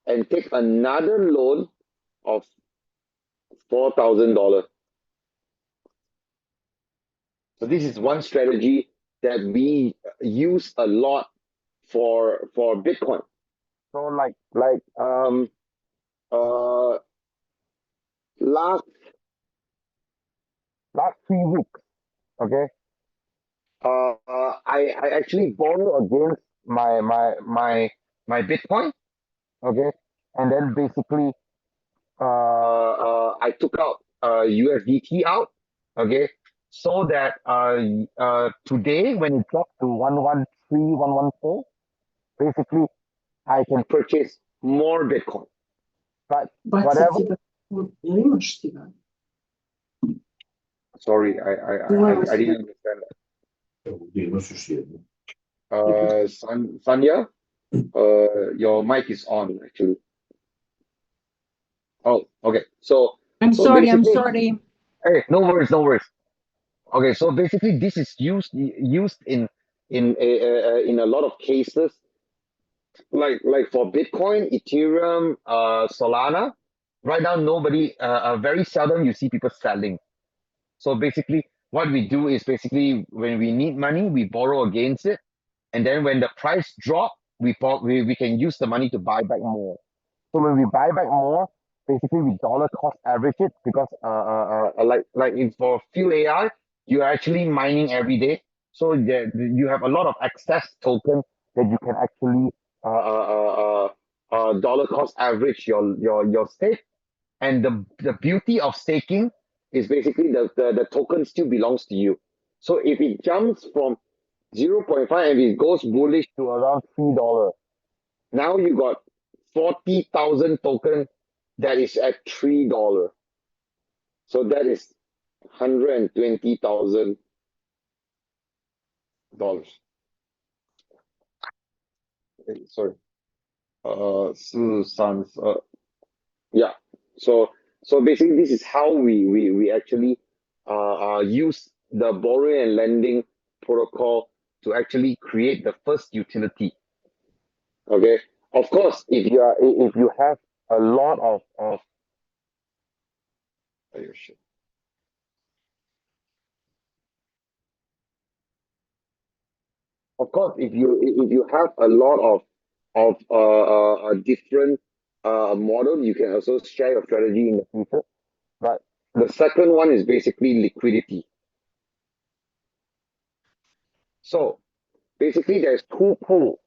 and take another loan of $4,000. So this is one strategy that we use a lot for Bitcoin. So last 3 weeks, okay, I actually borrow against my Bitcoin, okay, and then basically I took out USDT out, okay, so that today when it dropped to 113, 114, basically I can purchase more Bitcoin. But whatever. Sorry, I didn't understand that. Sanya, your mic is on actually. Oh, okay. So I'm sorry. Hey, no worries, no worries. Okay, so basically this is used in a lot of cases, like for Bitcoin, Ethereum, Solana. Right now, nobody, very seldom you see people selling. So basically, what we do is basically when we need money, we borrow against it, and then when the price drop, we can use the money to buy back more. So when we buy back more, basically we dollar cost average it because like in for Phil AI, you're actually mining every day. So you have a lot of excess token that you can actually dollar cost average your stake. And the beauty of staking is basically the token still belongs to you. So if it jumps from 0.5 and it goes bullish to around $3, now you got 40,000 token that is at $3. So that is $120,000. Sorry. Susan's, yeah. So basically this is how we actually use the borrowing and lending protocol to actually create the first utility. Okay. Of course, if you have a lot of oh, shit. Of course, if you have a lot of different model, you can also share your strategy in the future. But the second one is basically liquidity. So basically, there's two pools.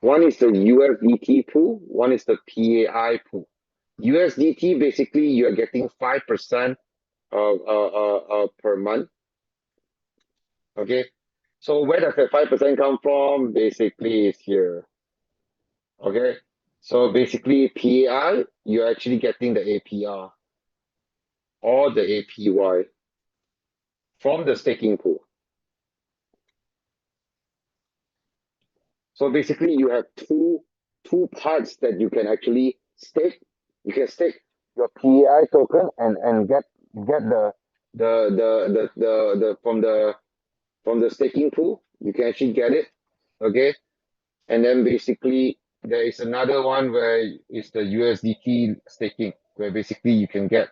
One is the USDT pool, one is the PAI pool. USDT, basically, you're getting 5% per month. Okay, so where does the 5% come from? Basically, it's here. Okay, so basically PAI, you're actually getting the APR or the APY from the staking pool. So basically, you have two parts that you can actually stake. You can stake your PAI token and get the from the staking pool. You can actually get it, okay. And then basically there is another one where it's the USDT staking, where basically you can get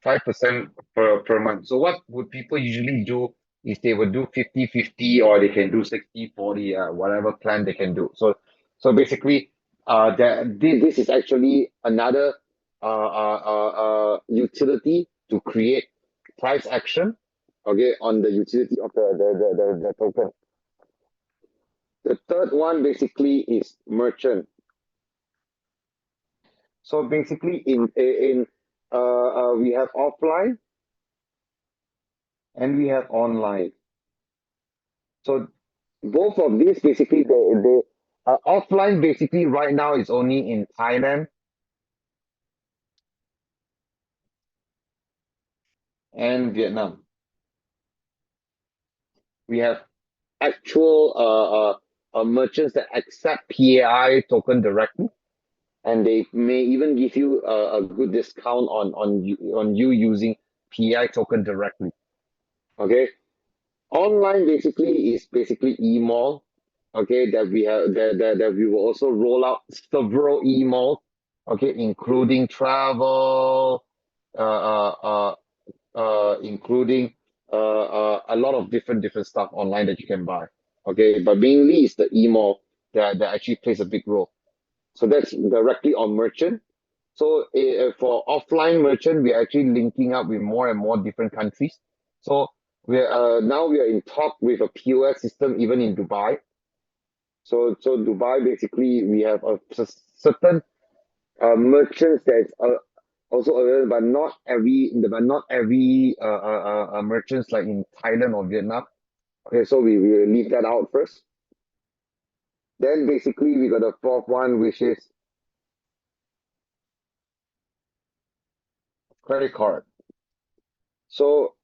5% per month. So what would people usually do is they would do 50-50 or they can do 60-40, whatever plan they can do. So basically this is actually another utility to create price action, okay, on the utility of the token. The third one basically is merchant. So basically in we have offline and we have online. So both of these basically they offline basically right now is only in Thailand and Vietnam. We have actual merchants that accept PAI token directly, and they may even give you a good discount on you using PAI token directly. Okay, online basically is basically e-mall. Okay, that we have that we will also roll out several e-malls. Okay, including travel, including a lot of different stuff online that you can buy. Okay, but mainly it's the e-mall that actually plays a big role. So that's directly on merchant. So for offline merchant, we're actually linking up with more and more different countries. So we're now we are in talk with a POS system even in Dubai. So Dubai basically we have a certain merchants that's also available, but not every merchants like in Thailand or Vietnam. Okay, so we will leave that out first. Then basically we got the fourth one, which is credit card. So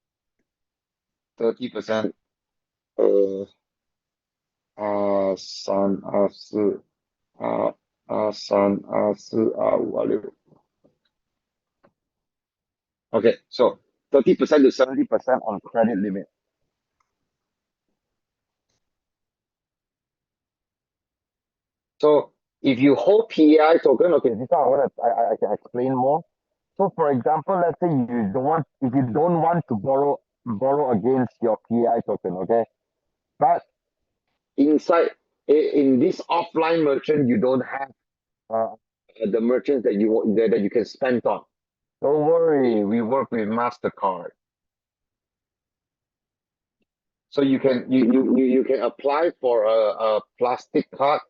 30%三四三四5 Okay, so 30% to 70% on credit limit. So if you hold PAI token, okay, this one I can explain more. So for example, let's say if you don't want to borrow against your PAI token, okay, but inside in this offline merchant, you don't have the merchants that you can spend on. Don't worry, we work with MasterCard. So you can apply for a plastic card,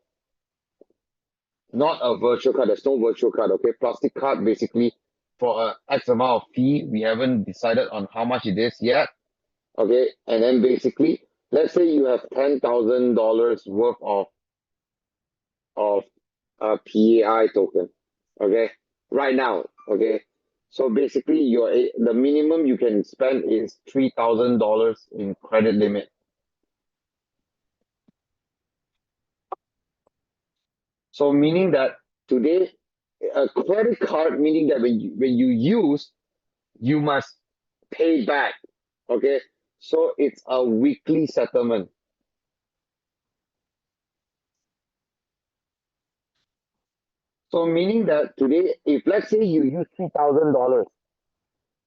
not a virtual card. There's no virtual card, okay? Plastic card basically for a X amount of fee. We haven't decided on how much it is yet. Okay, and then basically, let's say you have $10,000 worth of PAI token. Okay, right now. Okay, so basically the minimum you can spend is $3,000 in credit limit. So meaning that today, a credit card, meaning that when you use, you must pay back. Okay, so it's a weekly settlement. So meaning that today, if let's say you use $3,000,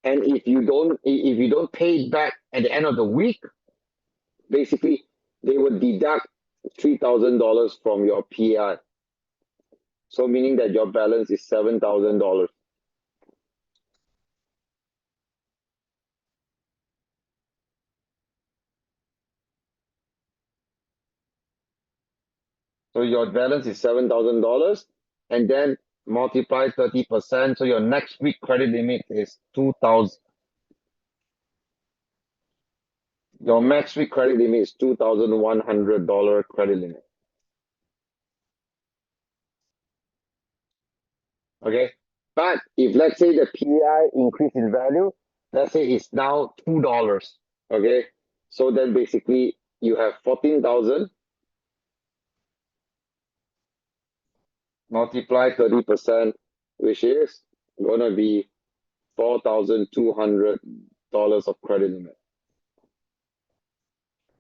and if you don't pay it back at the end of the week, basically they would deduct $3,000 from your PI. So meaning that your balance is $7,000. So your balance is $7,000, and then multiply 30%. So your next week credit limit is 2,000. Your max week credit limit is $2,100 credit limit. Okay, but if let's say the PI increase in value, let's say it's now $2. Okay, so then basically you have 14,000 multiply 30%, which is gonna be $4,200 of credit limit.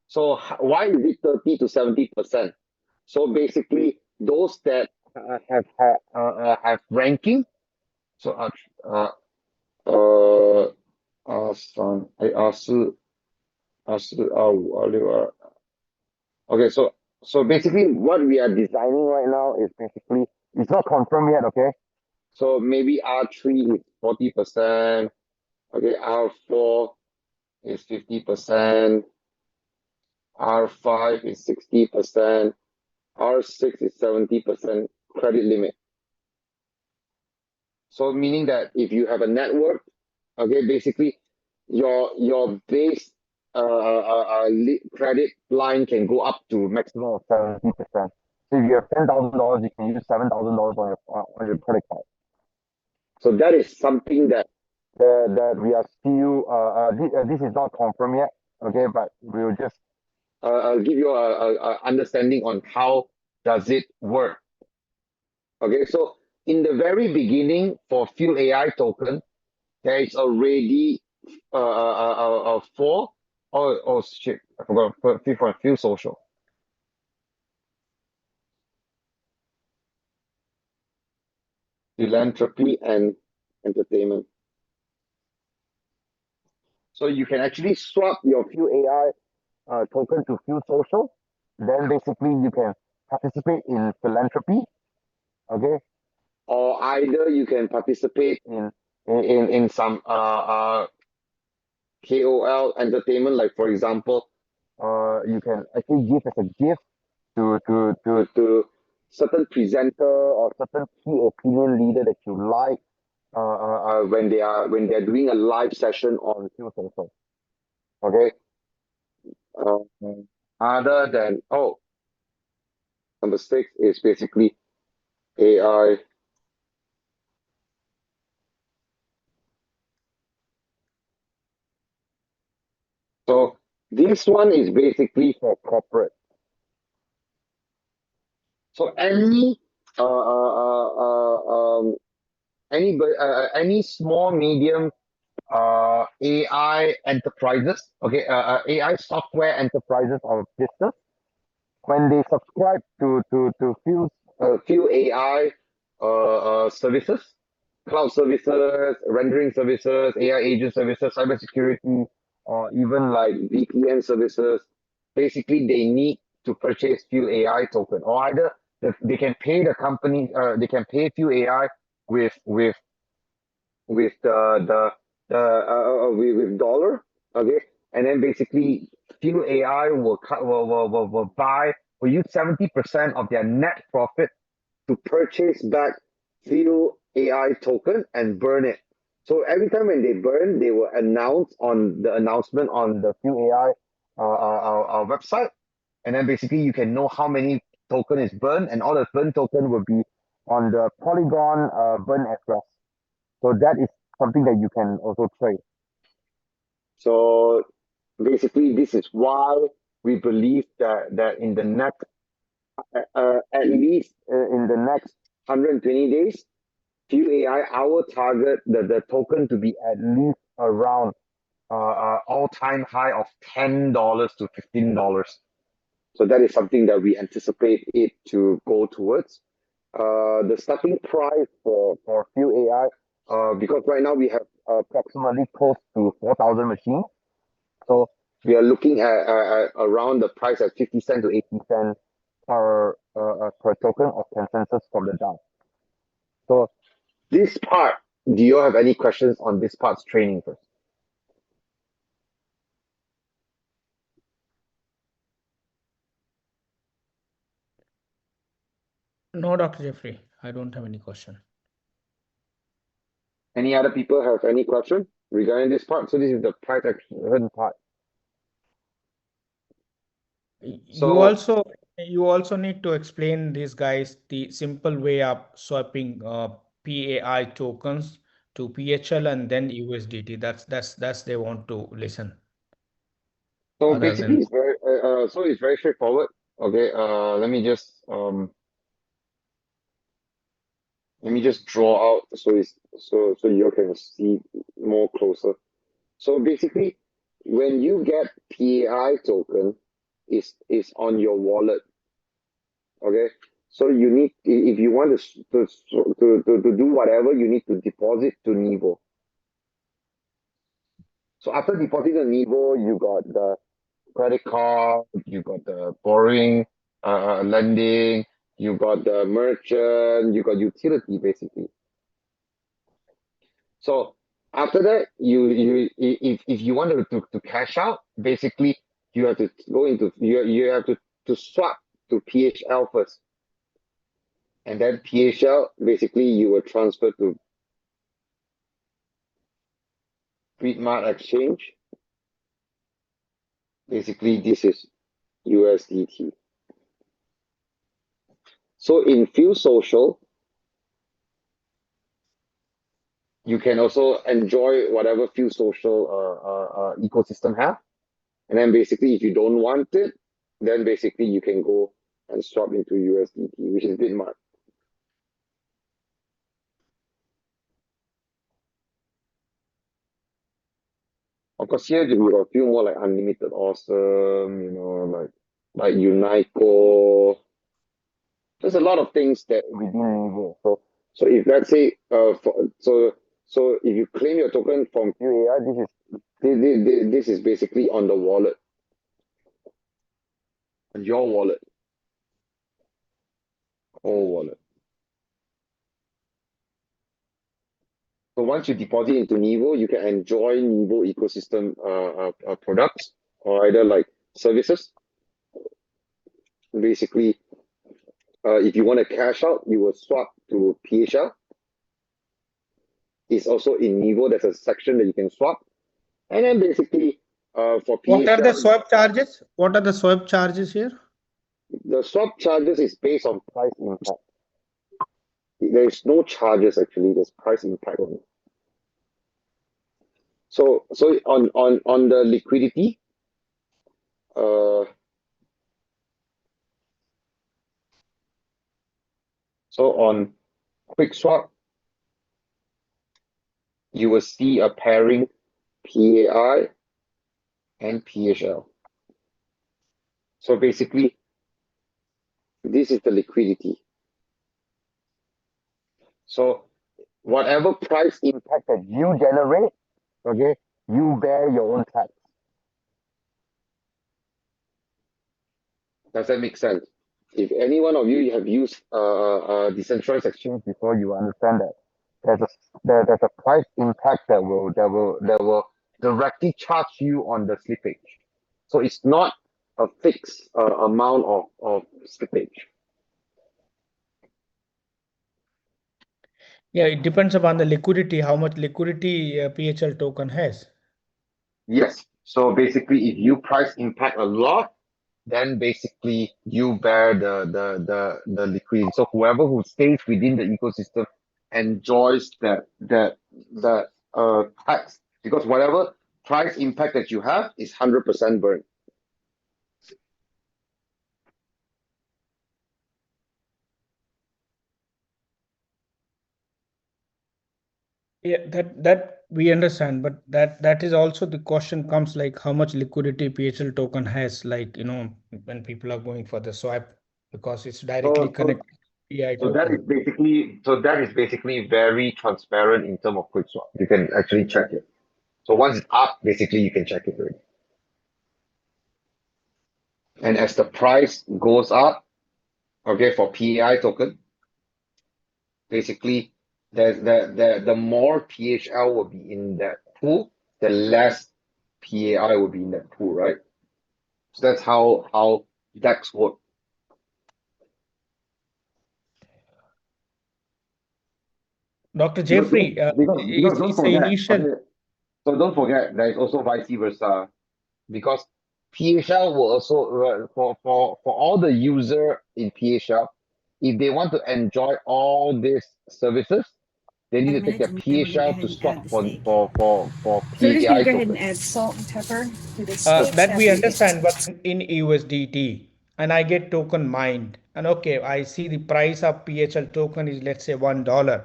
So why is it 30 to 70%? So basically, those that have ranking. So okay, so basically what we are designing right now is basically it's not confirmed yet, okay? So maybe R3 is 40%, okay, R4 is 50%, R5 is 60%, R6 is 70% credit limit. So meaning that if you have a network, okay, basically your base credit line can go up to maximum of 70%. So if you have $10,000, you can use $7,000 on your credit card. So that is something that that we are still this is not confirmed yet. Okay, but we'll just give you a understanding on how does it work. Okay, so in the very beginning for Phil AI token, there is already four. Oh shit, I forgot. Fifth one, Phil Social. Philanthropy and entertainment. So you can actually swap your Phil AI token to Phil Social. Then basically you can participate in philanthropy. Okay, or either you can participate in some KOL entertainment, like for example, you can actually give as a gift to certain presenter or certain key opinion leader that you like when they're doing a live session on Q Social. Okay. Other than number 6 is basically AI. So this one is basically for corporate. So any any small medium AI enterprises, okay, AI software enterprises or business, when they subscribe to few AI services, cloud services, rendering services, AI agent services, cybersecurity, or even like VPN services, basically they need to purchase few AI token, or either they can pay the company, they can pay few AI with with with dollar, okay, and then basically few AI will use 70% of their net profit to purchase back few AI token and burn it. So every time when they burn, they will announce on the announcement on the few AI website, and then basically you can know how many token is burned, and all the burn token will be on the Polygon burn address. So that is something that you can also trade. So basically, this is why we believe that in the next, at least in the next 120 days, Few AI, our target the token to be at least around all-time high of $10 to $15. So that is something that we anticipate it to go towards. The starting price for Few AI, because right now we have approximately close to 4,000 machines. So we are looking at around the price at 50 cent to 80 cent per token of consensus from the DAO. So this part, do you have any questions on this part's training first? No, Dr. Jeffrey, I don't have any question. Any other people have any question regarding this part? So this is the price action part. You also need to explain these guys the simple way of swapping PAI tokens to PHL and then USDT. That's they want to listen. So Other basically, than it's very straightforward. Okay, let me just draw out so you can see more closer. So basically, when you get PAI token, is on your wallet. Okay, so you need, if you want to do whatever, you need to deposit to Nivo. So after depositing to Nivo, you got the credit card, you got the borrowing, lending, you got the merchant, you got utility basically. So after that, if you want to cash out, basically you have to go into you have to swap to PHL first, and then PHL basically you will transfer to Freedmart Exchange. Basically, this is USDT. So in Few Social, you can also enjoy whatever few social ecosystem have. And then basically, if you don't want it, then basically you can go and swap into USDT, which is a bit much. Of course, here we got a few more like Unlimited Awesome, like Unico. There's a lot of things that we didn't know. So if let's say so if you claim your token from Philn Ai, this is basically on the wallet, on your wallet, whole wallet. So once you deposit into Nivo, you can enjoy Nivo ecosystem products or either like services. Basically, if you want to cash out, you will swap to PHL. It's also in Nivo. There's a section that you can swap, and then basically, for PHL, what are the swap charges? What are the swap charges here? The swap charges is based on price impact. There is no charges actually. There's price impact only. So on the liquidity, so on quick swap, you will see a pairing PAI and PHL. So basically, this is the liquidity. So whatever price impact that you generate, okay, you bear your own tax. Does that make sense? If any one of you have used decentralized exchange before, you understand that there's a price impact that will directly charge you on the slippage. So it's not a fixed amount of slippage. Yeah, it depends upon the liquidity, how much liquidity PHL token has. Yes. So basically, if you price impact a lot, then basically you bear the liquidity. So whoever who stays within the ecosystem enjoys that tax, because whatever price impact that you have is 100% burn. Yeah, that we understand, but that is also the question comes like how much liquidity PHL token has, like when people are going for the swap, because it's directly connected to PI So that is basically very transparent in terms of quick swap. You can actually check it. So once it's up, basically you can check it already. And as the price goes up, okay, for PAI token, basically the more PHL will be in that pool, the less PAI will be in that pool, right? So that's how DEX work. Dr. Jeffrey, Because don't it's the forget, initial. okay, so don't forget there is also vice versa, because PHL will also for all the user in PHL, if they want to enjoy all these services, they need to take their PHL to swap for So we're just PAI gonna go ahead and token. add salt and pepper to this steak. That we understand, but in USDT, and I get token mined, and okay, I see the price of PHL token is, let's say, $1.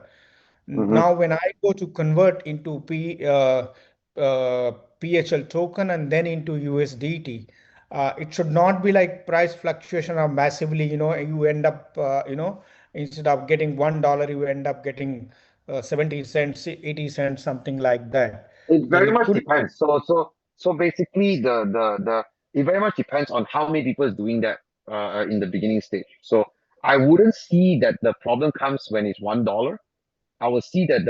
Now, when I go to convert into PHL token and then into USDT, it should not be like price fluctuation are massively, you end up, instead of getting $1, you end up getting 70 cents, 80 cents, something like that. It The very much liquidity. depends. So basically the it very much depends on how many people is doing that in the beginning stage. So I wouldn't see that the problem comes when it's $1. I will see that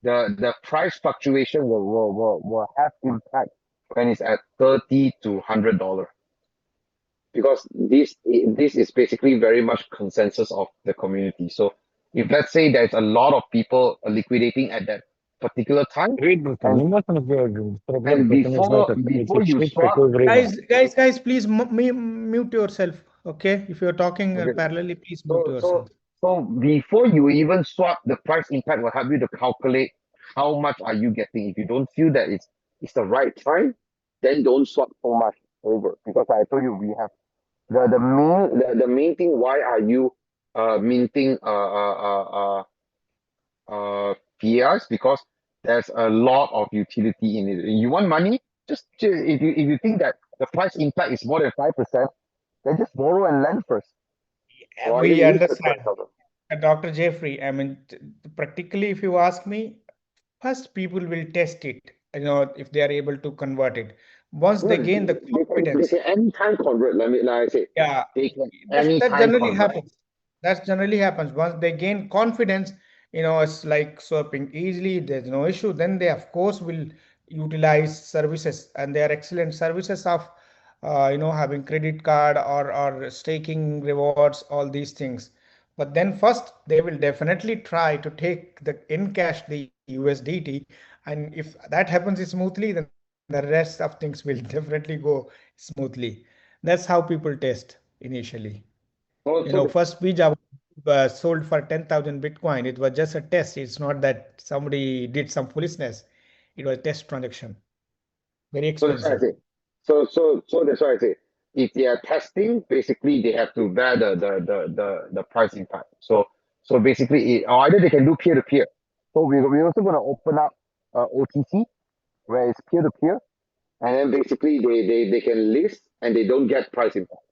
the price fluctuation will have impact when it's at $30 to $100. Because this is basically very much consensus of the community. So if let's say there's a lot of people liquidating at that particular time, Read and before you swap, Guys, please mute yourself. Okay, if you're talking okay. parallelly, please mute So yourself. So before you even swap, the price impact will help you to calculate how much are you getting. If you don't feel that it's the right time, then don't swap so much over. Because I told you we have the main thing. Why are you minting PRs? Because there's a lot of utility in it. You want money? Just if you think that the price impact is more than 5%, then just borrow and lend first. Or either We use the understand. 12,000. Dr. Jeffrey, I mean, practically, if you ask me, first people will test it, if they are able to convert it. Once No, they gain the they confidence, can anytime convert. Like I say, yeah, they can that anytime generally convert. happens. That generally happens. Once they gain confidence, it's like swapping easily, there's no issue. Then they, of course, will utilize services, and they are excellent services of, having credit card or staking rewards, all these things. But then first, they will definitely try to take the in cash the USDT, and if that happens smoothly, then the rest of things will definitely go smoothly. That's how people test initially. So First Visa sold for 10,000 Bitcoin. It was just a test. It's not that somebody did some foolishness. It was a test transaction. Very that's why I expensive. say. So that's why I say. If they are testing, basically they have to bear the price impact. So basically, or either they can do peer to peer. So we also gonna open up OTC where it's peer to peer, and then basically they can list and they don't get price impact.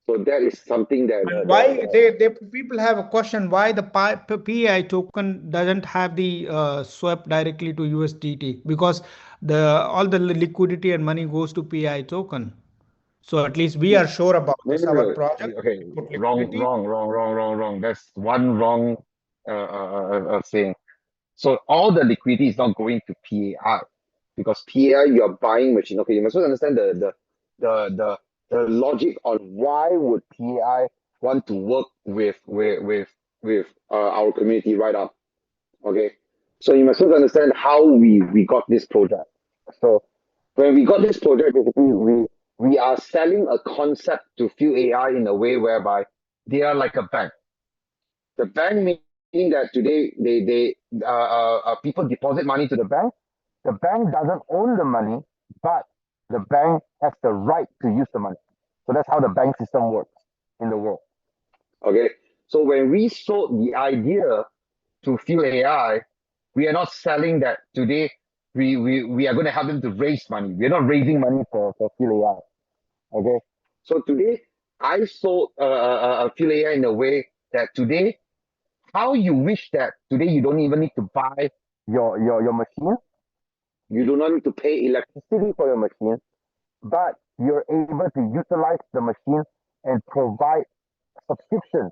So that is something that And why they people have a question why the PI token doesn't have the swap directly to USDT, because the all the liquidity and money goes to PI token. So at least we are sure about no this. no Our no project okay, we put wrong liquidity. wrong wrong wrong wrong wrong. That's one wrong saying. So all the liquidity is not going to PAI, because PAI you're buying machine. Okay, you must understand the the logic on why would PAI want to work with our community right up. Okay, so you must also understand how we got this project. So when we got this project, basically we are selling a concept to Phil AI in a way whereby they are like a bank. The bank meaning that today people deposit money to the bank. The bank doesn't own the money, but the bank has the right to use the money. So that's how the bank system works in the world. Okay. So when we sold the idea to Phil AI, we are not selling that today. We are going to have them to raise money. We're not raising money for Phil AI. Okay. So today I sold Phil AI in a way that today how you wish that today you don't even need to buy your machine. You do not need to pay electricity for your machine, but you're able to utilize the machine and provide subscription.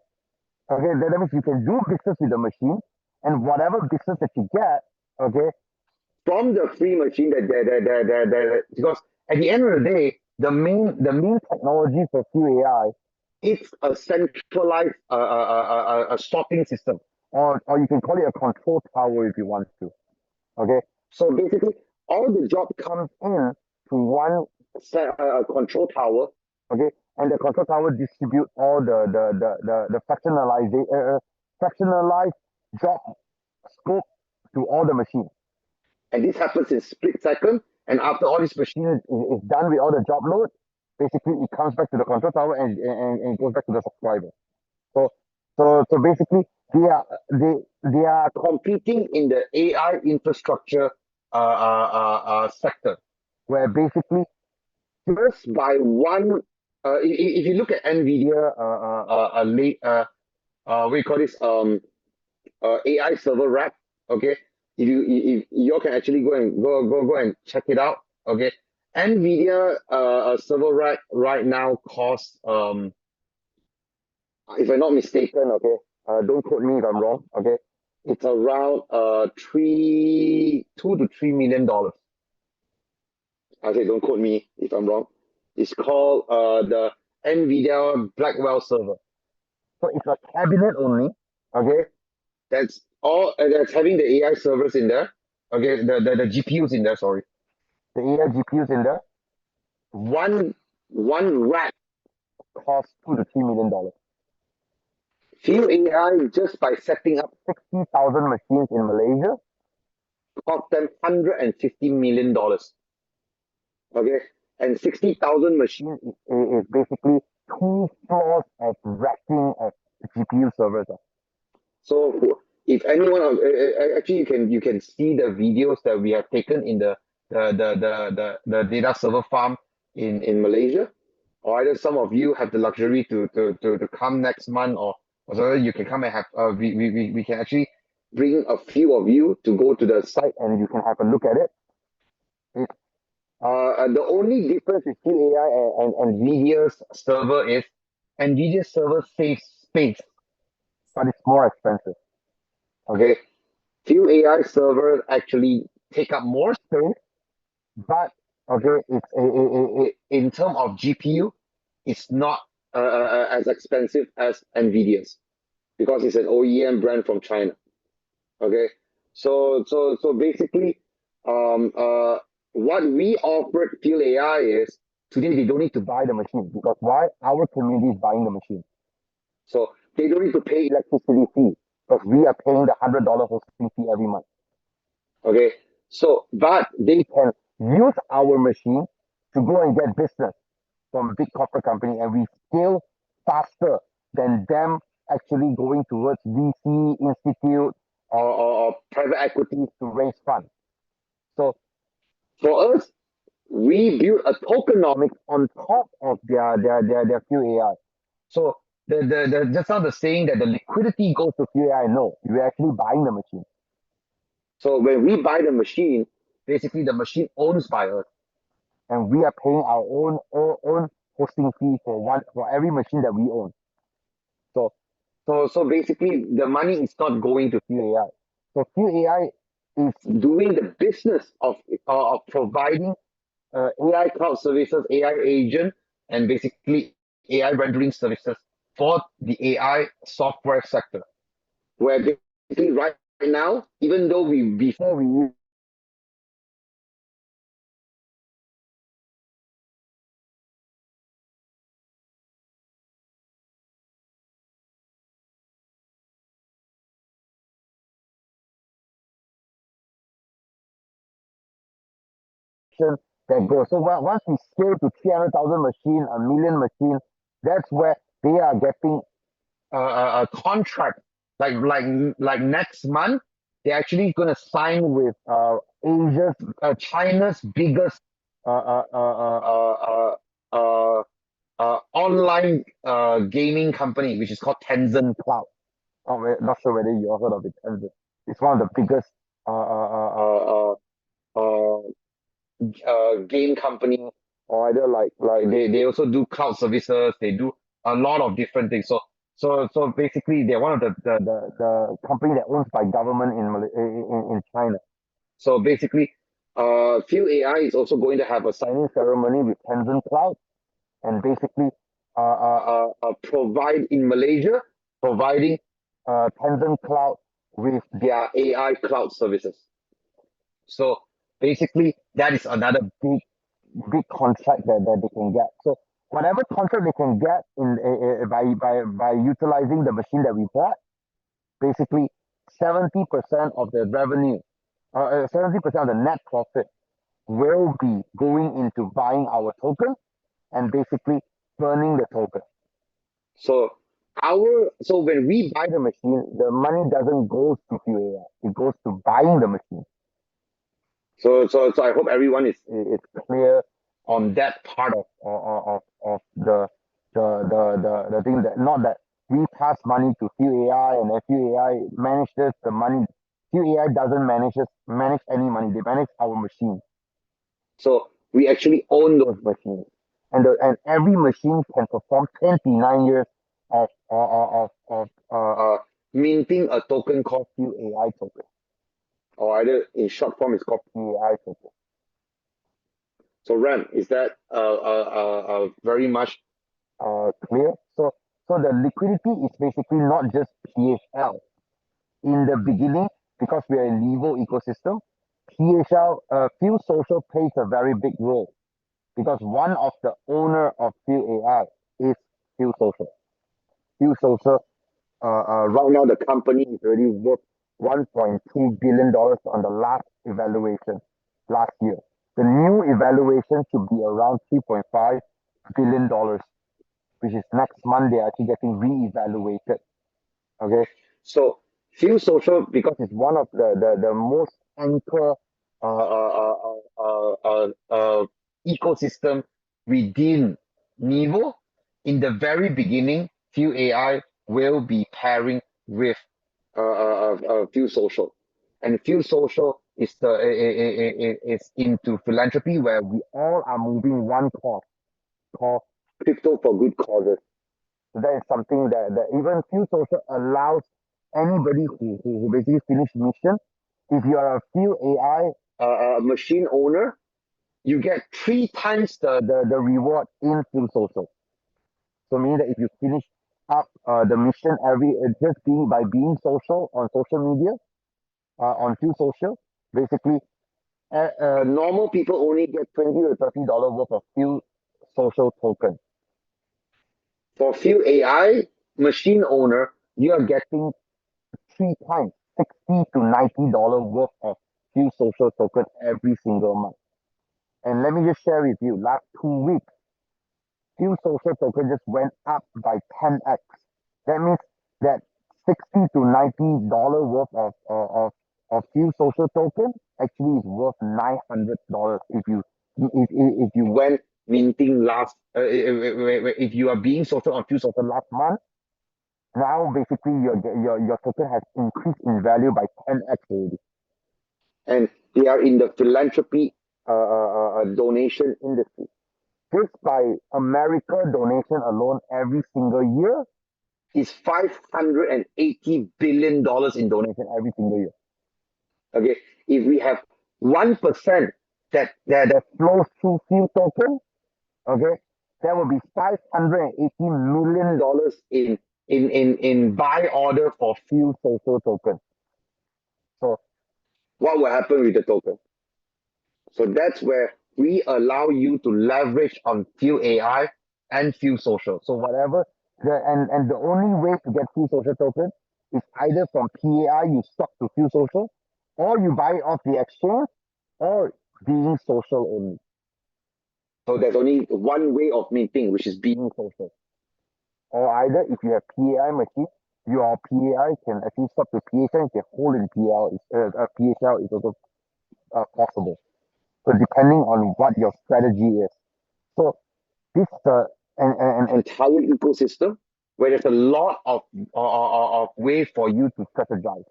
Okay, that means you can do business with the machine, and whatever business that you get, okay, from the free machine because at the end of the day, the main technology for Free AI, it's a centralized a sorting system, or you can call it a control tower if you want to. Okay, so basically all the job comes in to one control tower. Okay, and the control tower distribute all the fractionalized job scope to all the machines. And this happens in split second. And after all this machine is done with all the job load, basically it comes back to the control tower and it goes back to the subscriber. So so basically they are competing in the AI infrastructure sector, where basically just by one if you look at NVIDIA late we call this AI server rack. Okay, if you can actually go and check it out. Okay, NVIDIA server rack right now costs if I'm not mistaken. Okay, don't quote me if I'm wrong. Okay, it's around $2 to $3 million. I say don't quote me if I'm wrong. It's called the NVIDIA Blackwell server. So it's a cabinet only. Okay, that's all that's having the AI servers in there. Okay, the GPUs in there, sorry. The AI GPUs in there. One rack costs $2 to $3 million. Phil AI, just by setting up 60,000 machines in Malaysia, cost them $150 million. Okay, and 60,000 machines is basically 2 floors of racking of GPU servers. So if anyone actually you can see the videos that we have taken in the data server farm in Malaysia, or either some of you have the luxury to come next month, or so you can come and have we can actually bring a few of you to go to the site and you can have a look at it. The only difference between AI and NVIDIA's server is NVIDIA's server saves space, but it's more expensive. Okay, few AI servers actually take up more space, but okay, it's in terms of GPU, it's not as expensive as NVIDIA's because it's an OEM brand from China. Okay, so basically, what we offered Phil AI is today they don't need to buy the machine because why? Our community is buying the machine, so they don't need to pay electricity fee because we are paying the $100 hosting fee every month. Okay, so but they can use our machine to go and get business from big corporate company, and we scale faster than them actually going towards VC institute or private equities to raise funds. So for us, we build a tokenomics on top of their Phil AI. So the just now the saying that the liquidity goes to Phil AI, no, we're actually buying the machine. So when we buy the machine, basically the machine owns by us, and we are paying our own hosting fee for every machine that we own. So basically the money is not going to Phil AI. So Phil AI is doing the business of providing AI cloud services, AI agent, and basically AI rendering services for the AI software sector. Where basically right now, even though before we that goes. So once we scale to 300,000 machine, a million machine, that's where they are getting a contract. Like next month, they're actually going to sign with China's biggest online gaming company, which is called Tencent Cloud. Not sure whether you heard of it. Tencent. It's one of the biggest game company, or either like they also do cloud services. They do a lot of different things. So basically they're one of the company that owns by government in China. So basically, Phil AI is also going to have a signing ceremony with Tencent Cloud, and basically provide in Malaysia, providing Tencent Cloud with their AI cloud services. So basically, that is another big contract that they can get. So whatever contract they can get by utilizing the machine that we bought, basically 70% of the revenue, 70% of the net profit will be going into buying our token and basically burning the token. So when we buy the machine, the money doesn't go to Phil AI, it goes to buying the machine. So I hope everyone is clear on that part of the thing, that not that we pass money to Phil AI and then Phil AI manages the money. Phil AI doesn't manage any money. They manage our machine. So we actually own those machines, and every machine can perform 29 years of minting a token called Phil AI token, or either in short form it's called Phil AI token. So Ram, is that very much clear? So the liquidity is basically not just PHL. In the beginning, because we are a Levo ecosystem, PHL, Phil Social plays a very big role, because one of the owner of Phil AI is Phil Social. Phil Social right now the company is already worth $1.2 billion on the last evaluation last year. The new evaluation should be around $3.5 billion, which is next month they're actually getting re-evaluated. Okay, so Feel Social, because it's one of the most anchor ecosystem within Nivo. In the very beginning, Feel AI will be pairing with Feel Social, and Feel Social is is into philanthropy, where we all are moving one cause called crypto for good causes. So that is something that even Feel Social allows anybody who basically finish mission. If you are a Feel AI machine owner, you get 3 times the reward in Feel Social. So meaning that if you finish up the mission just being by being social on social media, on Feel Social, basically normal people only get $20 to $30 worth of Feel Social token. For Feel AI machine owner, you are getting 3 times, $60 to $90 worth of Feel Social token every single month. And let me just share with you, last 2 weeks, Feel Social token just went up by 10x. That means that $60 to $90 worth of Feel Social token actually is worth $900 if you went minting last if you are being social on Feel Social last month. Now basically your token has increased in value by 10x already. And they are in the philanthropy donation industry. Just by America donation alone every single year is $580 billion in donation every single year. Okay, if we have 1% that flows through Feel token, okay, that will be $580 million in buy order for Feel Social token. So what will happen with the token? So that's where we allow you to leverage on Feel AI and Feel Social. So whatever and the only way to get Feel Social token is either from PAI you stock to Feel Social, or you buy it off the exchange, or being social only. So there's only one way of minting, which is being social. Or either if you have PAI machine, your PAI can actually stop to PHL, you can hold in PHL is also possible. So depending on what your strategy is. So this an entire ecosystem where there's a lot of ways for you to strategize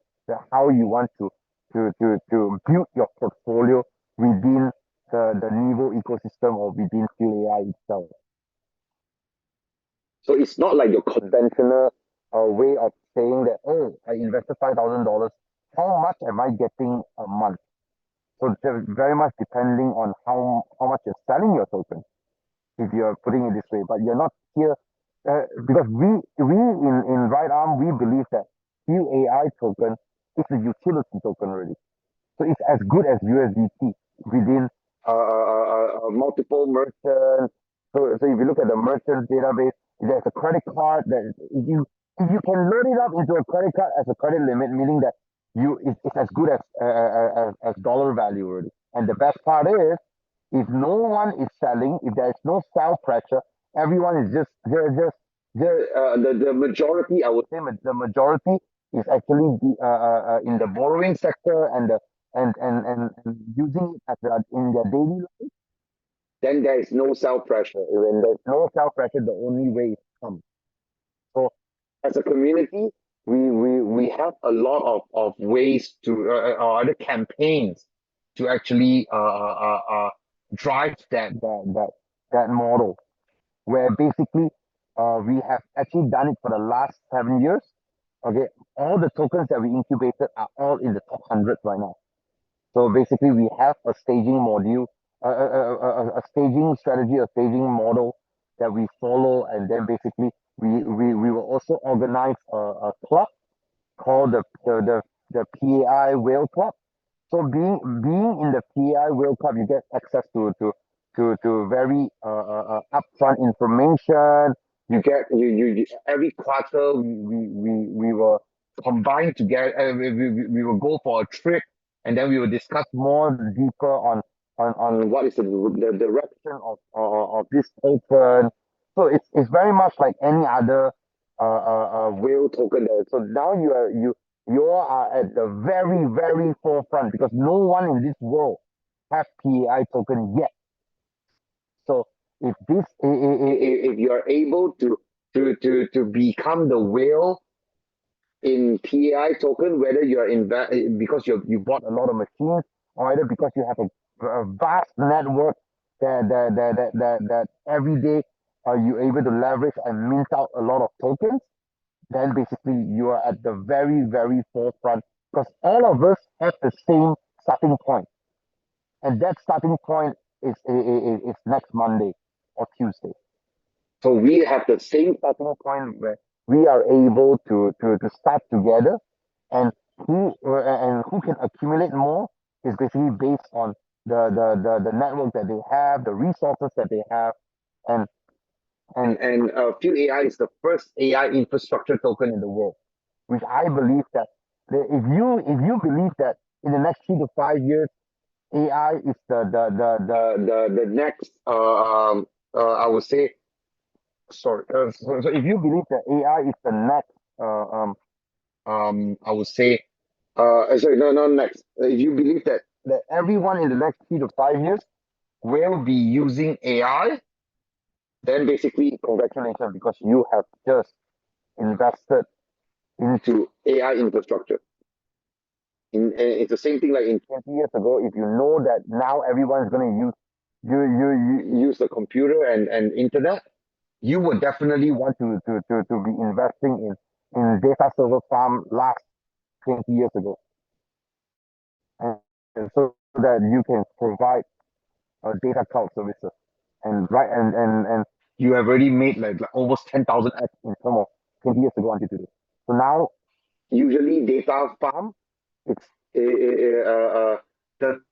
how you want to build your portfolio within the Nivo ecosystem or within Phil AI itself. So it's not like your conventional way of saying that, oh, I invested $5,000. How much am I getting a month? So it's very much depending on how much you're selling your token, if you're putting it this way. But you're not here because we in Right Arm we believe that Feel AI token is a utility token already. So it's as good as USDT within multiple merchants. So if you look at the merchant database, there's a credit card that if you can load it up into a credit card as a credit limit, meaning that it's as good as dollar value already. And the best part is, if no one is selling, if there's no sell pressure, everyone is the majority. I would say the majority is actually in the borrowing sector and and using it in their daily life. Then there is no sell pressure. When there's no sell pressure, the only way is come. So as a community, we have a lot of ways to or other campaigns to actually drive that model, where basically we have actually done it for the last 7 years. Okay, all the tokens that we incubated are all in the top 100 right now. So basically, we have a staging module, a staging strategy, a staging model that we follow, and then basically we will also organize a club called the PAI Whale Club. So being in the PAI Whale Club, you get access to very upfront information. you get you every quarter we were combined together. We will go for a trip, and then we will discuss more deeper on what is the direction of this token. So it's very much like any other whale token there. So now you all are at the very forefront because no one in this world have PAI token yet. So if you are able to become the whale in PAI token, whether you're because you bought a lot of machines, or either because you have a vast network that every day you're able to leverage and mint out a lot of tokens, then basically you are at the very forefront because all of us have the same starting point, and that starting point is next Monday or Tuesday. So we have the same starting point where we are able to start together, and who can accumulate more is basically based on the network that they have, the resources that they have, and Phil AI is the first AI infrastructure token in the world, which I believe that if you believe that in the next 3 to 5 years AI is the next I would say so if you believe that AI is the next I would say sorry, no, not next. If you believe that everyone in the next 3 to 5 years will be using AI, then basically congratulations because you have just invested into AI infrastructure. It's the same thing like in 20 years ago. If you know that now everyone's going to use the computer and internet, you would definitely want to be investing in data server farm last 20 years ago, and so that you can provide data cloud services, and you have already made like almost 10,000x in terms of 20 years ago until today. So now usually data farm, it's the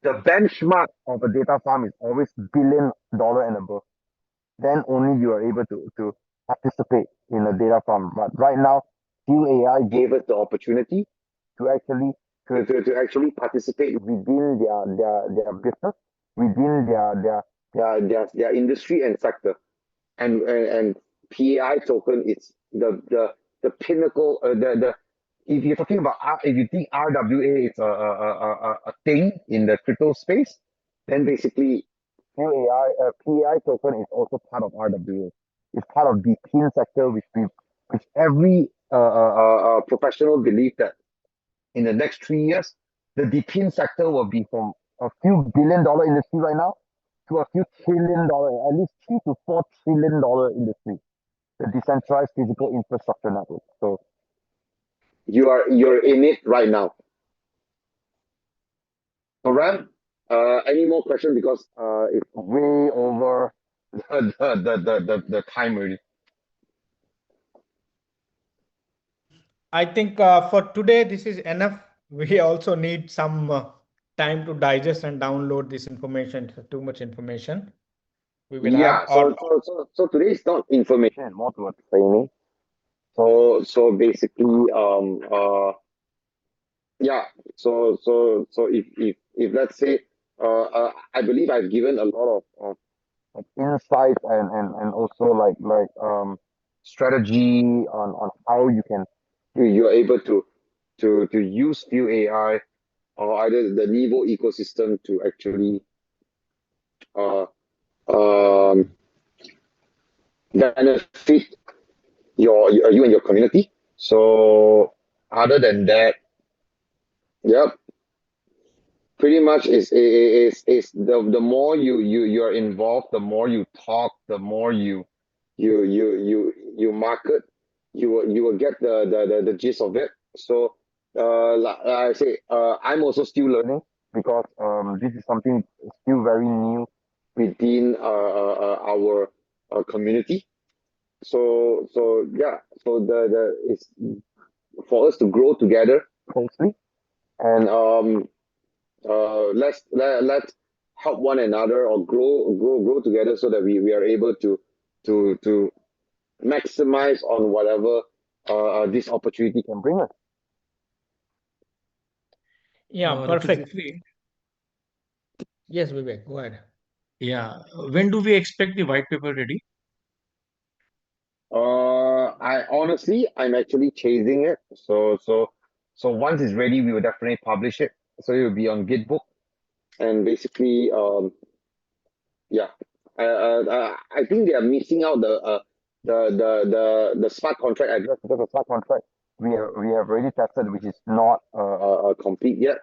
benchmark of a data farm is always $1 billion and above. Then only you are able to participate in a data farm. But right now, Phil AI gave us the opportunity to actually participate within their business, within their industry and sector. And PAI token is the pinnacle. The if you're talking about if you think RWA is a thing in the crypto space, then basically PAI token is also part of RWA. It's part of the PIN sector, which every professional believe that in the next 3 years, the DePIN sector will be from a few $1 billion industry right now to a few $1 trillion, at least $3 to $4 trillion industry, the decentralized physical infrastructure network. So you're in it right now. So Ram, any more questions because it's way over the time already. I think for today, this is enough. We also need some time to digest and download this information. It's too much information. We will have so today is not information and more towards training. So basically yeah, so if let's say I believe I've given a lot of insights and also like strategy on how you're able to use Phil AI or either the Nivo ecosystem to actually benefit you and your community. So other than that, yep, pretty much is the more you're involved, the more you talk, the more you market, you will get the gist of it. So like I say, I'm also still learning because this is something still very new within our community. So yeah, so the it's for us to grow together closely, and let's help one another or grow together so that we are able to maximize on whatever this opportunity can bring us. Yeah, Dr. perfect. Jeffrey, Yes, Vivek, go ahead. yeah. When do we expect the white paper ready? I'm actually chasing it. So once it's ready, we will definitely publish it. So it will be on Gitbook, and basically, yeah, I think they are missing out the smart contract address, because the smart contract we have already tested, which is not complete yet.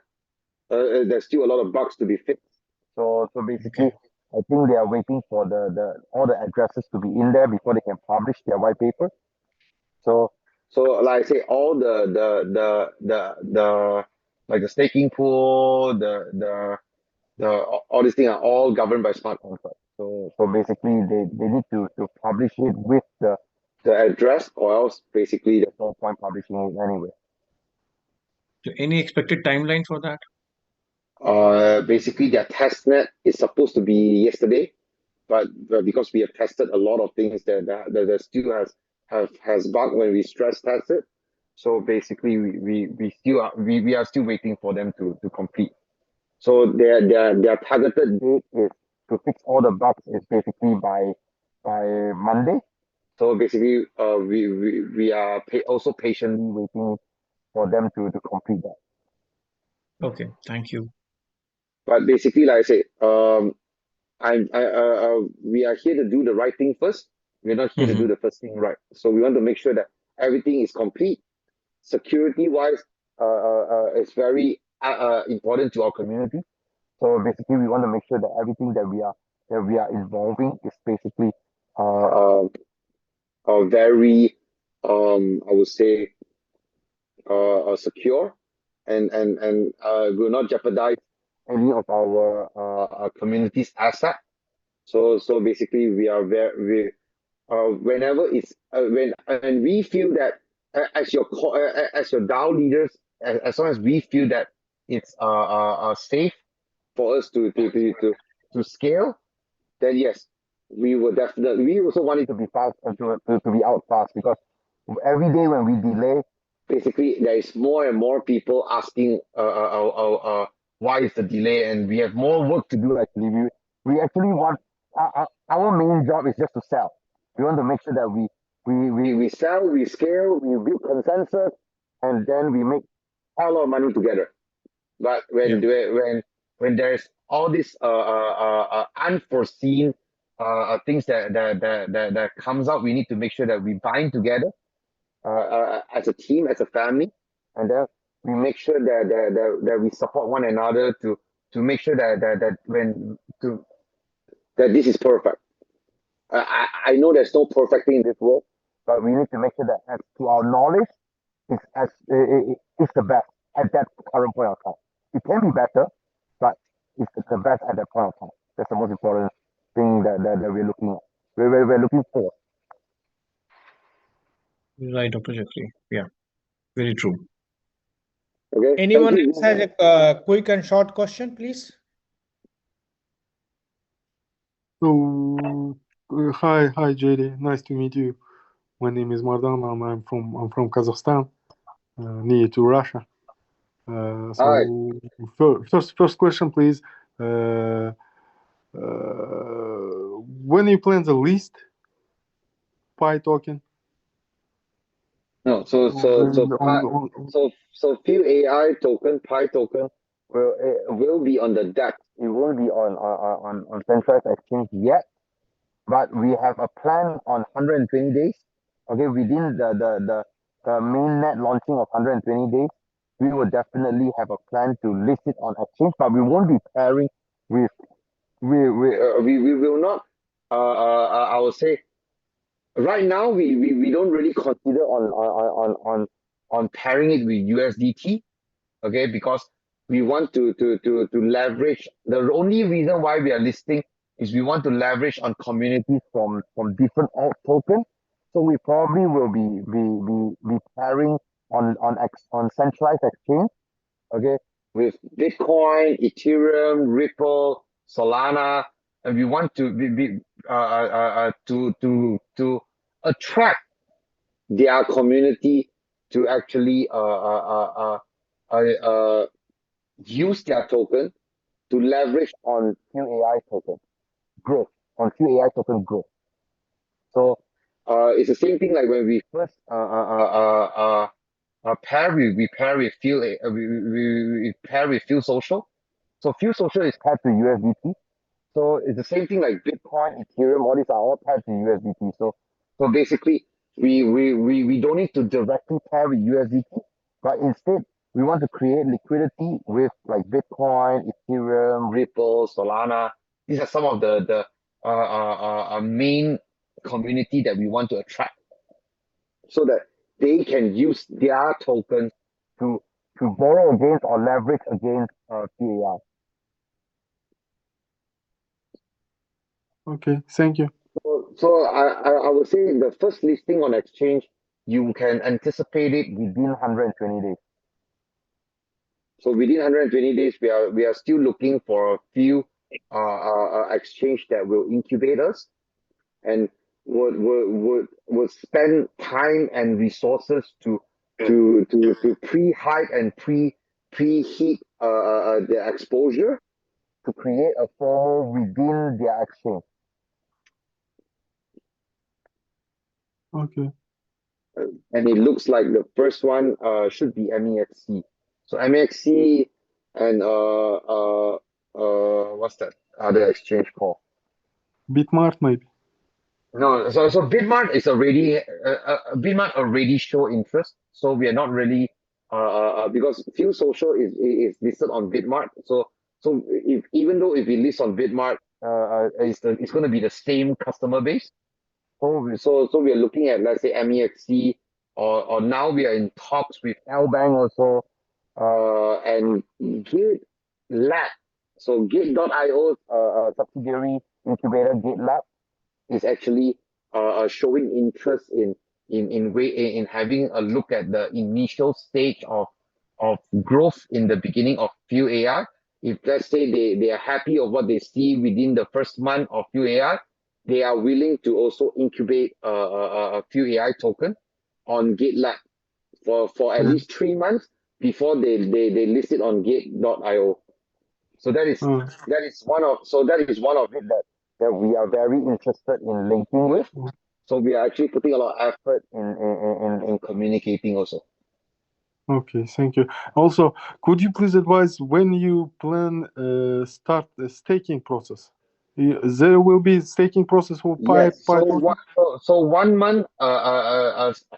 There's still a lot of bugs to be fixed. So basically, Okay. I think they are waiting for the all the addresses to be in there before they can publish their white paper. So so like I say, all the like the staking pool, all these things are all governed by smart contract. So basically, they need to publish it with the address, or else basically there's no point publishing it anyway. So any expected timeline for that? Basically their test net is supposed to be yesterday, but because we have tested a lot of things that still has bug when we stress test it. So basically, we are still waiting for them to complete. So their targeted date is to fix all the bugs is basically by Monday. So basically, we are also patiently waiting for them to complete that. Okay, thank you. But basically, like I said, we are here to do the right thing first. We're not here to do the first thing right. So we want to make sure that everything is complete. Security wise, it's very important to our community. So basically, we want to make sure that everything that we are involving is basically very I would say secure, and will not jeopardize any of our community's asset. So basically, we are very whenever it's when and we feel that as your DAO leaders, as long as we feel that it's safe for us to scale, then yes, we will definitely. We also want it to be fast and to be out fast, because every day when we delay, basically there is more and more people asking why is the delay, and we have more work to do. Actually, we actually want our main job is just to sell. We want to make sure that we sell, we scale, we build consensus, and then we make a lot of money together. But Yeah. when there's all these unforeseen things that comes out, we need to make sure that we bind together as a team, as a family, and then we make sure that we support one another to make sure that this is perfect. I know there's no perfect thing in this world, but we need to make sure that, as to our knowledge, it's the best at that current point of time. It can be better, but it's the best at that point of time. That's the most important thing that we're looking at. We're looking for. Right, Dr. Jeffrey. Yeah, very true. Okay. Thank Anyone you. else has a quick and short question, please? So, hi, JD. Nice to meet you. My name is Mardan. I'm from Kazakhstan, near to Russia. Hi. First question, please. When you plan the list Pi token? No, so Phil AI token, Pi token will be on the DEX. It won't be on centralized exchange yet, but we have a plan on 120 days. Okay, within the main net launching of 120 days, we will definitely have a plan to list it on exchange, but we won't be pairing with we will not I would say right now we don't really consider on pairing it with USDT, okay, because we want to leverage. The only reason why we are listing is we want to leverage on communities from different alt tokens. So we probably will be pairing on centralized exchange, okay, with Bitcoin, Ethereum, Ripple, Solana, and we want to be to attract their community to actually use their token to leverage on QAI token growth, on QAI token growth. So it's the same thing like when we first pair with we pair with Phil Social. So Phil Social is paired to USDT. So it's the same thing like Bitcoin, Ethereum, all these are all paired to USDT. So basically we don't need to directly pair with USDT, but instead we want to create liquidity with like Bitcoin, Ethereum, Ripple, Solana. These are some of the main community that we want to attract so that they can use their tokens to borrow against or leverage against QAI. Okay, thank you. So I would say the first listing on exchange, you can anticipate it within 120 days. So within 120 days, we are still looking for a few exchange that will incubate us and would spend time and resources to pre-hype and preheat their exposure to create a FOMO within their exchange. Okay. And it looks like the first one should be MEXC. So MEXC and what's that other exchange called? Bitmart maybe. No, so Bitmart is already Bitmart already show interest, so we are not really because Few Social is listed on Bitmart, so if even though if we list on Bitmart, it's going to be the same customer base. So we are looking at, let's say, MEXC, or now we are in talks with Lbank also, and Gate Lab. So Gate.io's subsidiary incubator Gate Lab is actually showing interest in having a look at the initial stage of growth in the beginning of Few AI. If let's say they are happy of what they see within the first month of Few AI, they are willing to also incubate a Few AI token on GateLab for at least 3 months before they list it on Gate.io. So that is one of it that we are very interested in linking with. So we are actually putting a lot of effort in communicating also. Okay, thank you. Also, could you please advise when you plan start the staking process? There will be staking process for Pi. Yes. So 1 month,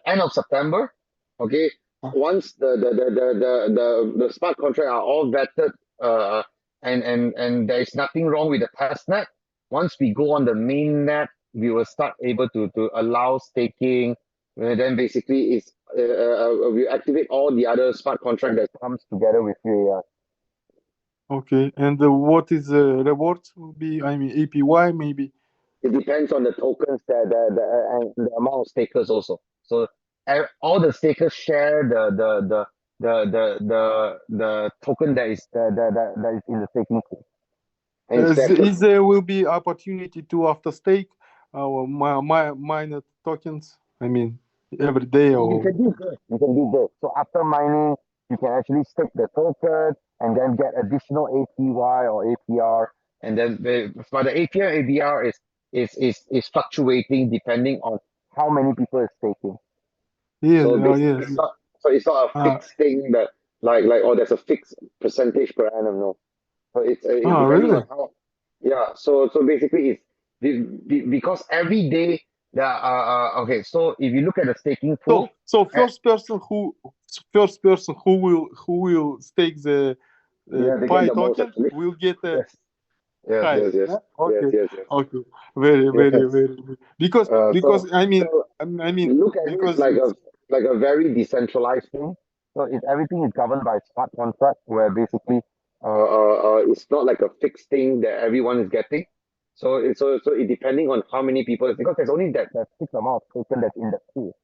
end of September. Okay. Once the smart contract are all vetted, and there is nothing wrong with the test net. Once we go on the main net, we will start able to allow staking. Then basically it's we activate all the other smart contract that comes together with UAR. Okay, and what is the rewards will be? I mean, APY maybe. It depends on the tokens and the amount of stakers also. So all the stakers share the token that is in the staking pool. Is there will be opportunity to after stake our mined tokens? I mean, every day You or can do both. You can do both. So after mining, you can actually stake the token and then get additional APY or APR. And then but the APR ABR is fluctuating depending on how many people are staking. yeah, So basically, yeah. it's not a fixed thing that like there's a fixed percentage per annum. No, so it's depending really? on how. Yeah. So basically, it's because every day there are okay. So if you look at the staking pool, So first person who will stake the they Pi get the most token actually. will get a Yes. Yes. high. Yes. Yes. Yeah? Okay. Yes. Okay. Very because So I mean look at it because like a very decentralized thing. So everything is governed by smart contract, where basically it's not like a fixed thing that everyone is getting. So it depending on how many people, because there's only that fixed amount of token that's in the pool.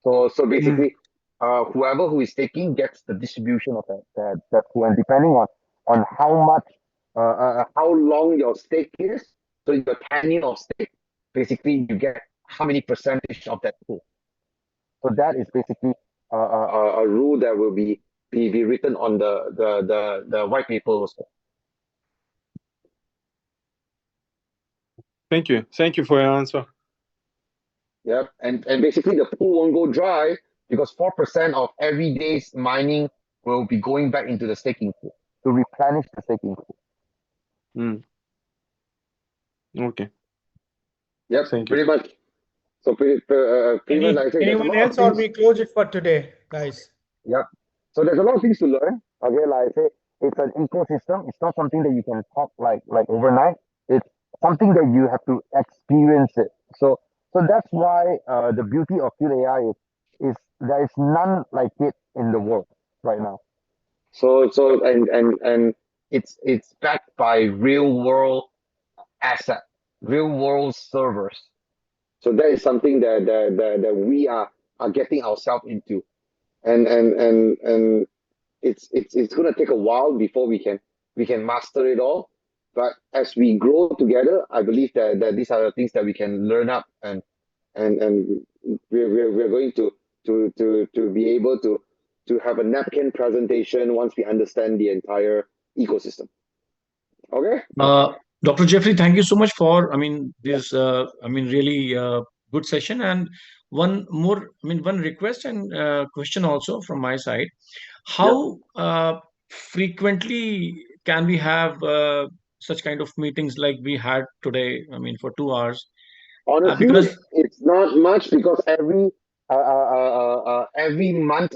So basically, whoever who is taking gets the distribution of that pool, and depending on how much how long your stake is, so your tenure of stake, basically you get how many percentage of that pool. So that is basically a rule that will be written on the white paper also. Thank you. Thank you for your answer. Yep, and basically the pool won't go dry because 4% of every day's mining will be going back into the staking pool to replenish the staking pool. Okay. Yep, Thank you. pretty much. So pretty much, like I say, there's a Anyone lot of else, or things. we close it for today, guys? Yep. So there's a lot of things to learn. Okay, like I say, it's an ecosystem. It's not something that you can talk like overnight. It's something that you have to experience it. So that's why the beauty of Philn AI is there is none like it in the world right now. So and it's backed by real world asset, real world servers. So that is something that we are getting ourselves into, and it's gonna take a while before we can master it all. But as we grow together, I believe that these are the things that we can learn up, and we're going to be able to have a napkin presentation once we understand the entire ecosystem. Okay. Dr. Jeffrey, thank you so much for, this, really good session. And one more, one request and question also from my side. How frequently can we have such kind of meetings like we had today? For 2 hours? Honestly, Because it's not much because every month,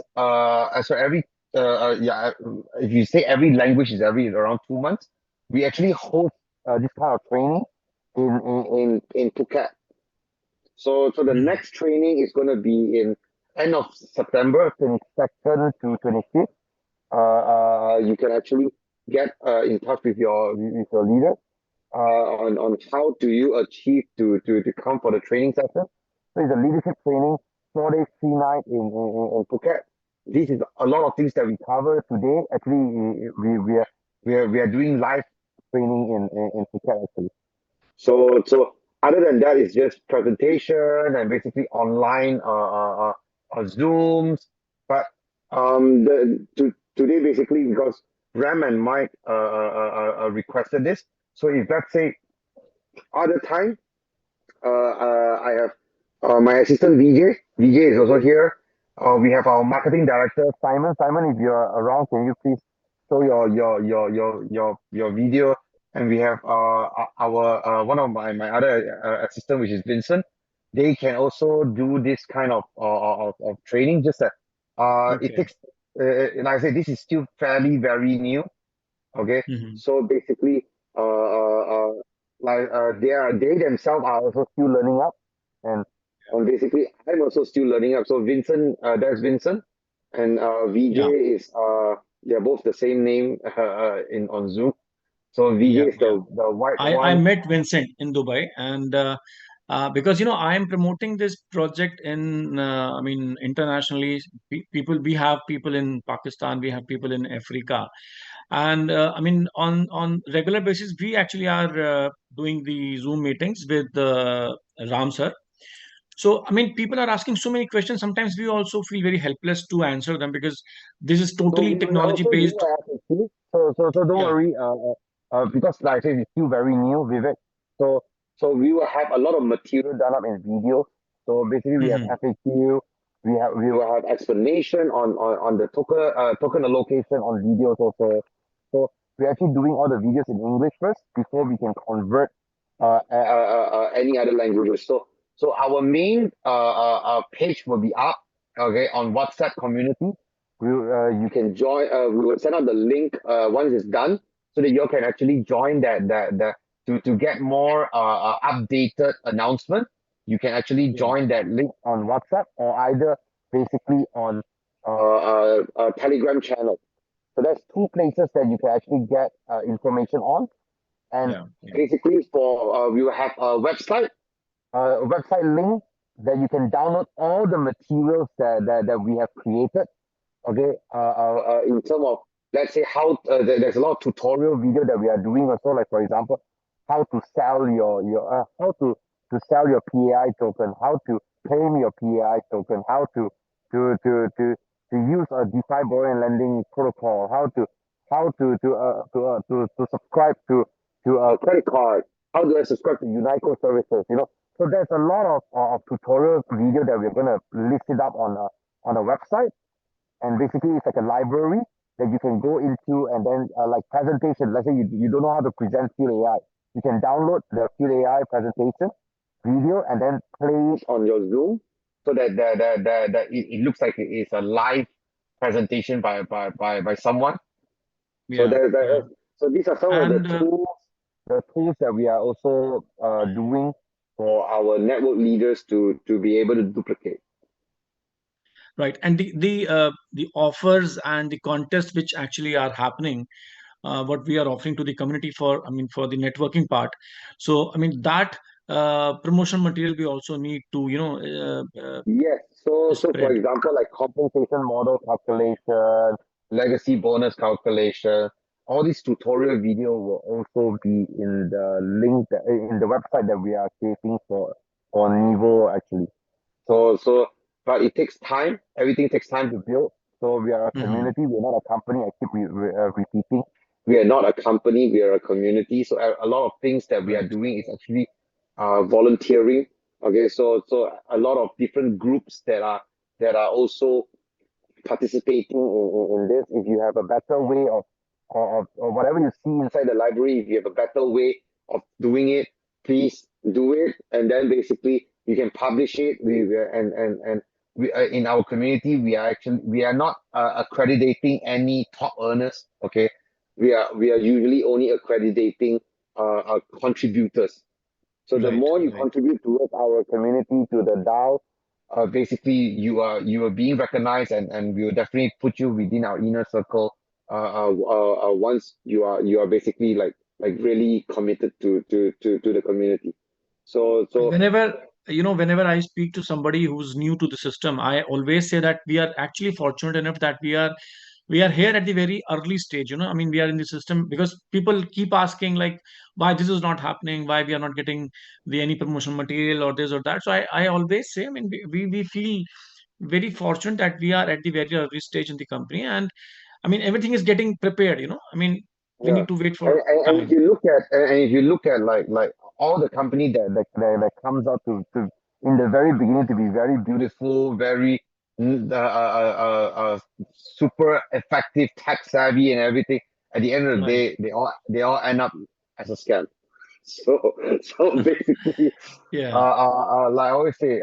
if you say every language is every around 2 months, we actually hold this kind of training in Phuket. So the next training is going to be in end of September, 22nd to 25th. You can actually get in touch with your leader on how do you achieve to come for the training session. So it's a leadership training, 4 days, 3 nights in Phuket. This is a lot of things that we cover today. Actually, we are doing live training in Phuket actually. So other than that, it's just presentation and basically online Zooms. But today basically because Ram and Mike requested this. So if let's say other time, I have my assistant VJ. VJ is also here. We have our marketing director Simon. Simon, if you're around, can you please show your video? And we have our one of my other assistant, which is Vincent. They can also do this kind of training. Just that it takes. And I say this is still fairly very new. Okay, so basically, they themselves are also still learning up, and basically I'm also still learning up. So Vincent, that's Vincent, and VJ is they're both the same name in on Zoom. So VJ is the white I one. met Vincent in Dubai, and because I am promoting this project in internationally. People, we have people in Pakistan, we have people in Africa, and on regular basis we actually are doing the Zoom meetings with Ram sir. So people are asking so many questions. Sometimes we also feel very helpless to answer them because this is So totally we will technology also do based. FAQ. So don't Yeah. worry. Because like I said, it's still very new, Vivek. So we will have a lot of material done up in video. So basically, we have FAQ. We will have explanation on the token allocation on videos also. So we're actually doing all the videos in English first before we can convert any other languages. So our main page will be up, okay, on WhatsApp community. You can join. We will send out the link once it's done, so that you can actually join that to get more updated announcement. You can actually join that link on WhatsApp or either basically on a Telegram channel. So that's two places that you can actually get information on. And basically for we will have a website link that you can download all the materials that we have created. Okay, in terms of, let's say, how there's a lot of tutorial video that we are doing also, like for example, how to sell your how to to sell your PAI token, how to claim your PAI token, how to use a DeFi borrowing and lending protocol, how to subscribe to a credit card, how do I subscribe to Unico services, you know. So there's a lot of tutorial video that we're gonna list it up on a website, and basically it's like a library that you can go into, and then like presentation. Let's say you don't know how to present Philn AI, you can download the Philn AI presentation video and then play it on your Zoom, so that it looks like it is a live presentation by someone. So Yeah, yeah. so these are some of And the tools that we are also doing for our network leaders to be able to duplicate. right, and the offers and the contests which actually are happening, what we are offering to the community for, I mean, for the networking part. So, I mean, that promotion material we also need to, Yes. So for spread. example, like compensation model calculation, legacy bonus calculation, all these tutorial video will also be in the link in the website that we are creating for Nivo actually. So but it takes time. Everything takes time to build. So we are a Mhm. community. We're not a company. I keep repeating. We are not a company. We are a community. So a lot of things that we are Right. doing is actually volunteering. Okay, so a lot of different groups that are also participating in this. If you have a better way of whatever you see inside the library, if you have a better way of doing it, please do it. And then basically you can publish it. And we in our community, we are not accrediting any top earners. Okay, we are usually only accrediting contributors. So the Right. more you Right. contribute towards our community, to the DAO, basically you are being recognized, and we will definitely put you within our inner circle. Once you are basically like really committed to the community. So Whenever I speak to somebody who's new to the system, I always say that we are actually fortunate enough that we are here at the very early stage. I mean, we are in the system because people keep asking like why this is not happening, why we are not getting the any promotional material or this or that. So I always say, I mean, we feel very fortunate that we are at the very early stage in the company, and I mean everything is getting prepared. I mean, we yeah, need to wait and, for and, and if time. you look at like all the company that comes out to in the very beginning to be very beautiful, very super effective, tech savvy, and everything. At the end of the Right. day, they all end up as a scam. So basically, Yeah. like I always say,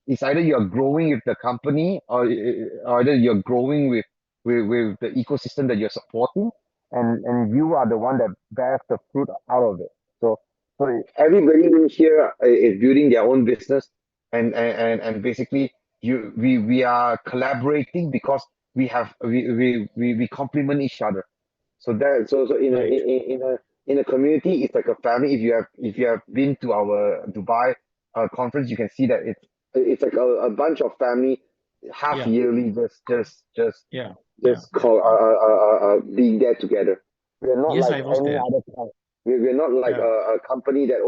it's either you're growing with the company, or either you're growing with the ecosystem that you're supporting, and you are the one that bears the fruit out of it. So everybody in here is building their own business, and basically we are collaborating because we complement each other. So Right. in a community, it's like a family. If you have been to our Dubai conference, you can see that it's like a bunch of family, half Yeah. yearly, Yeah. Yeah. just call being there together. We're not Yes, like I was any there. other we're not like Yeah. a company that,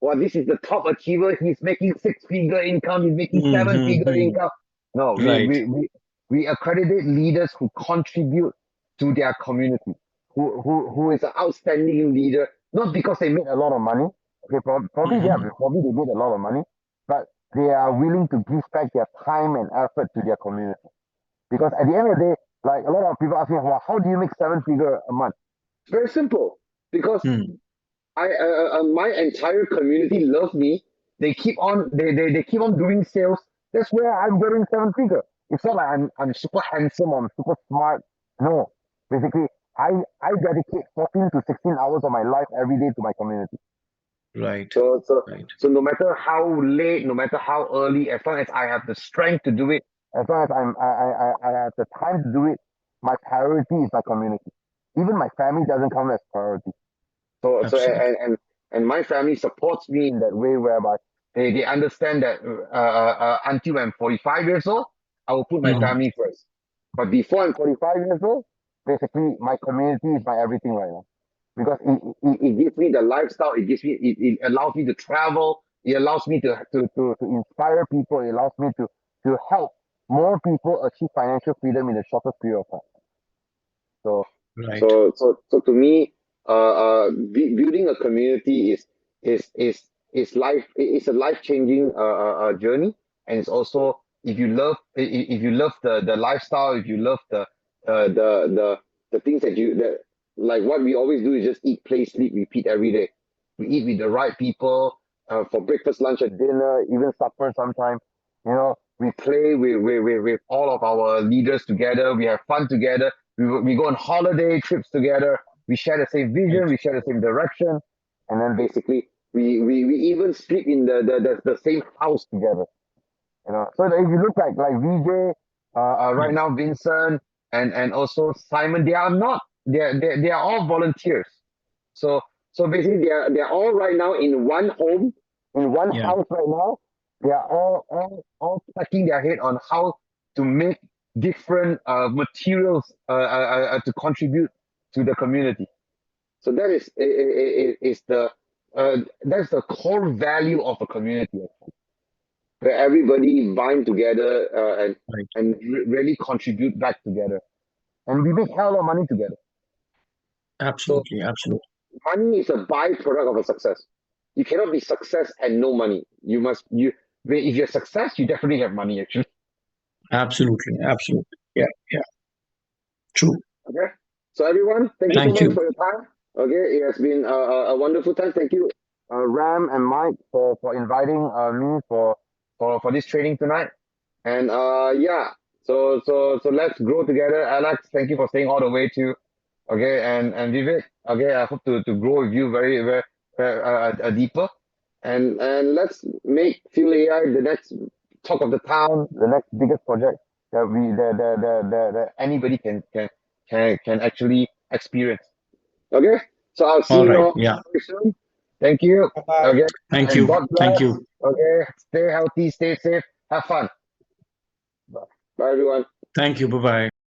well, this is the top achiever. He's making six-figure income. He's making seven-figure Mm-hmm. income. No, Right. we accredited leaders who contribute to their community, who is an outstanding leader, not because they made a lot of money. Okay, probably yeah, Mm-hmm. probably they made a lot of money, but they are willing to give back their time and effort to their community. Because at the end of the day, like a lot of people ask me, well, how do you make seven-figure a month? It's very simple. Because Mm. my entire community love me. They keep on doing sales. That's where I'm getting seven-figure. It's not like I'm super handsome or I'm super smart. No, basically, I dedicate 14 to 16 hours of my life every day to my community. Right. So so Right. so no matter how late, no matter how early, as long as I have the strength to do it, as long as I have the time to do it, my priority is my community. Even my family doesn't come as priority. So Absolutely. and my family supports me in that way, whereby they understand that until I'm 45 years old, I will put my Mm-hmm. family first. But before I'm 45 years old, basically my community is my everything right now. because it gives me the lifestyle. It allows me to travel. It allows me to inspire people. It allows me to help more people achieve financial freedom in the shortest period of time. So Right. so to me, building a community is life. It's a life changing journey, and it's also if you love the lifestyle, if you love the things that like what we always do is just eat, play, sleep, repeat every day. We eat with the right people for breakfast, lunch, and dinner, even supper sometimes. You know, we play with all of our leaders together. We have fun together. We go on holiday trips together. We share the same vision. Right. We share the same direction, and then basically we even sleep in the same house together. You know, so if you look like VJ, right Yes. now Vincent and also Simon, they are not. They are all volunteers. So so basically they're all right now in one home, in one Yeah. house right now. They are all cracking their head on how to make different materials to contribute to the community. So that is the that's the core value of a community, where everybody bind together Right. and really contribute back together, and we make hell of money together. So Absolutely. Absolutely. money is a byproduct of a success. You cannot be success and no money. If you're success, you definitely have money actually. Absolutely. Absolutely. Yeah. Yeah. True. Okay. So everyone, thank you so Thank much you. for your time. Okay, it has been a wonderful time. Thank you, Ram and Mike, for inviting me for this training tonight. And yeah, so let's grow together. Alex, thank you for staying all the way too. Okay, and Vivek, okay, I hope to grow with you very deeper. And let's make Philn AI the next talk of the town, the next biggest project that anybody can actually experience. Okay, so I'll see All you right. all Yeah. very soon. Thank you. Bye-bye. Okay, Thank and you. God Thank bless. you. Okay, stay healthy, stay safe, have fun. Bye, everyone. Thank you. Bye bye.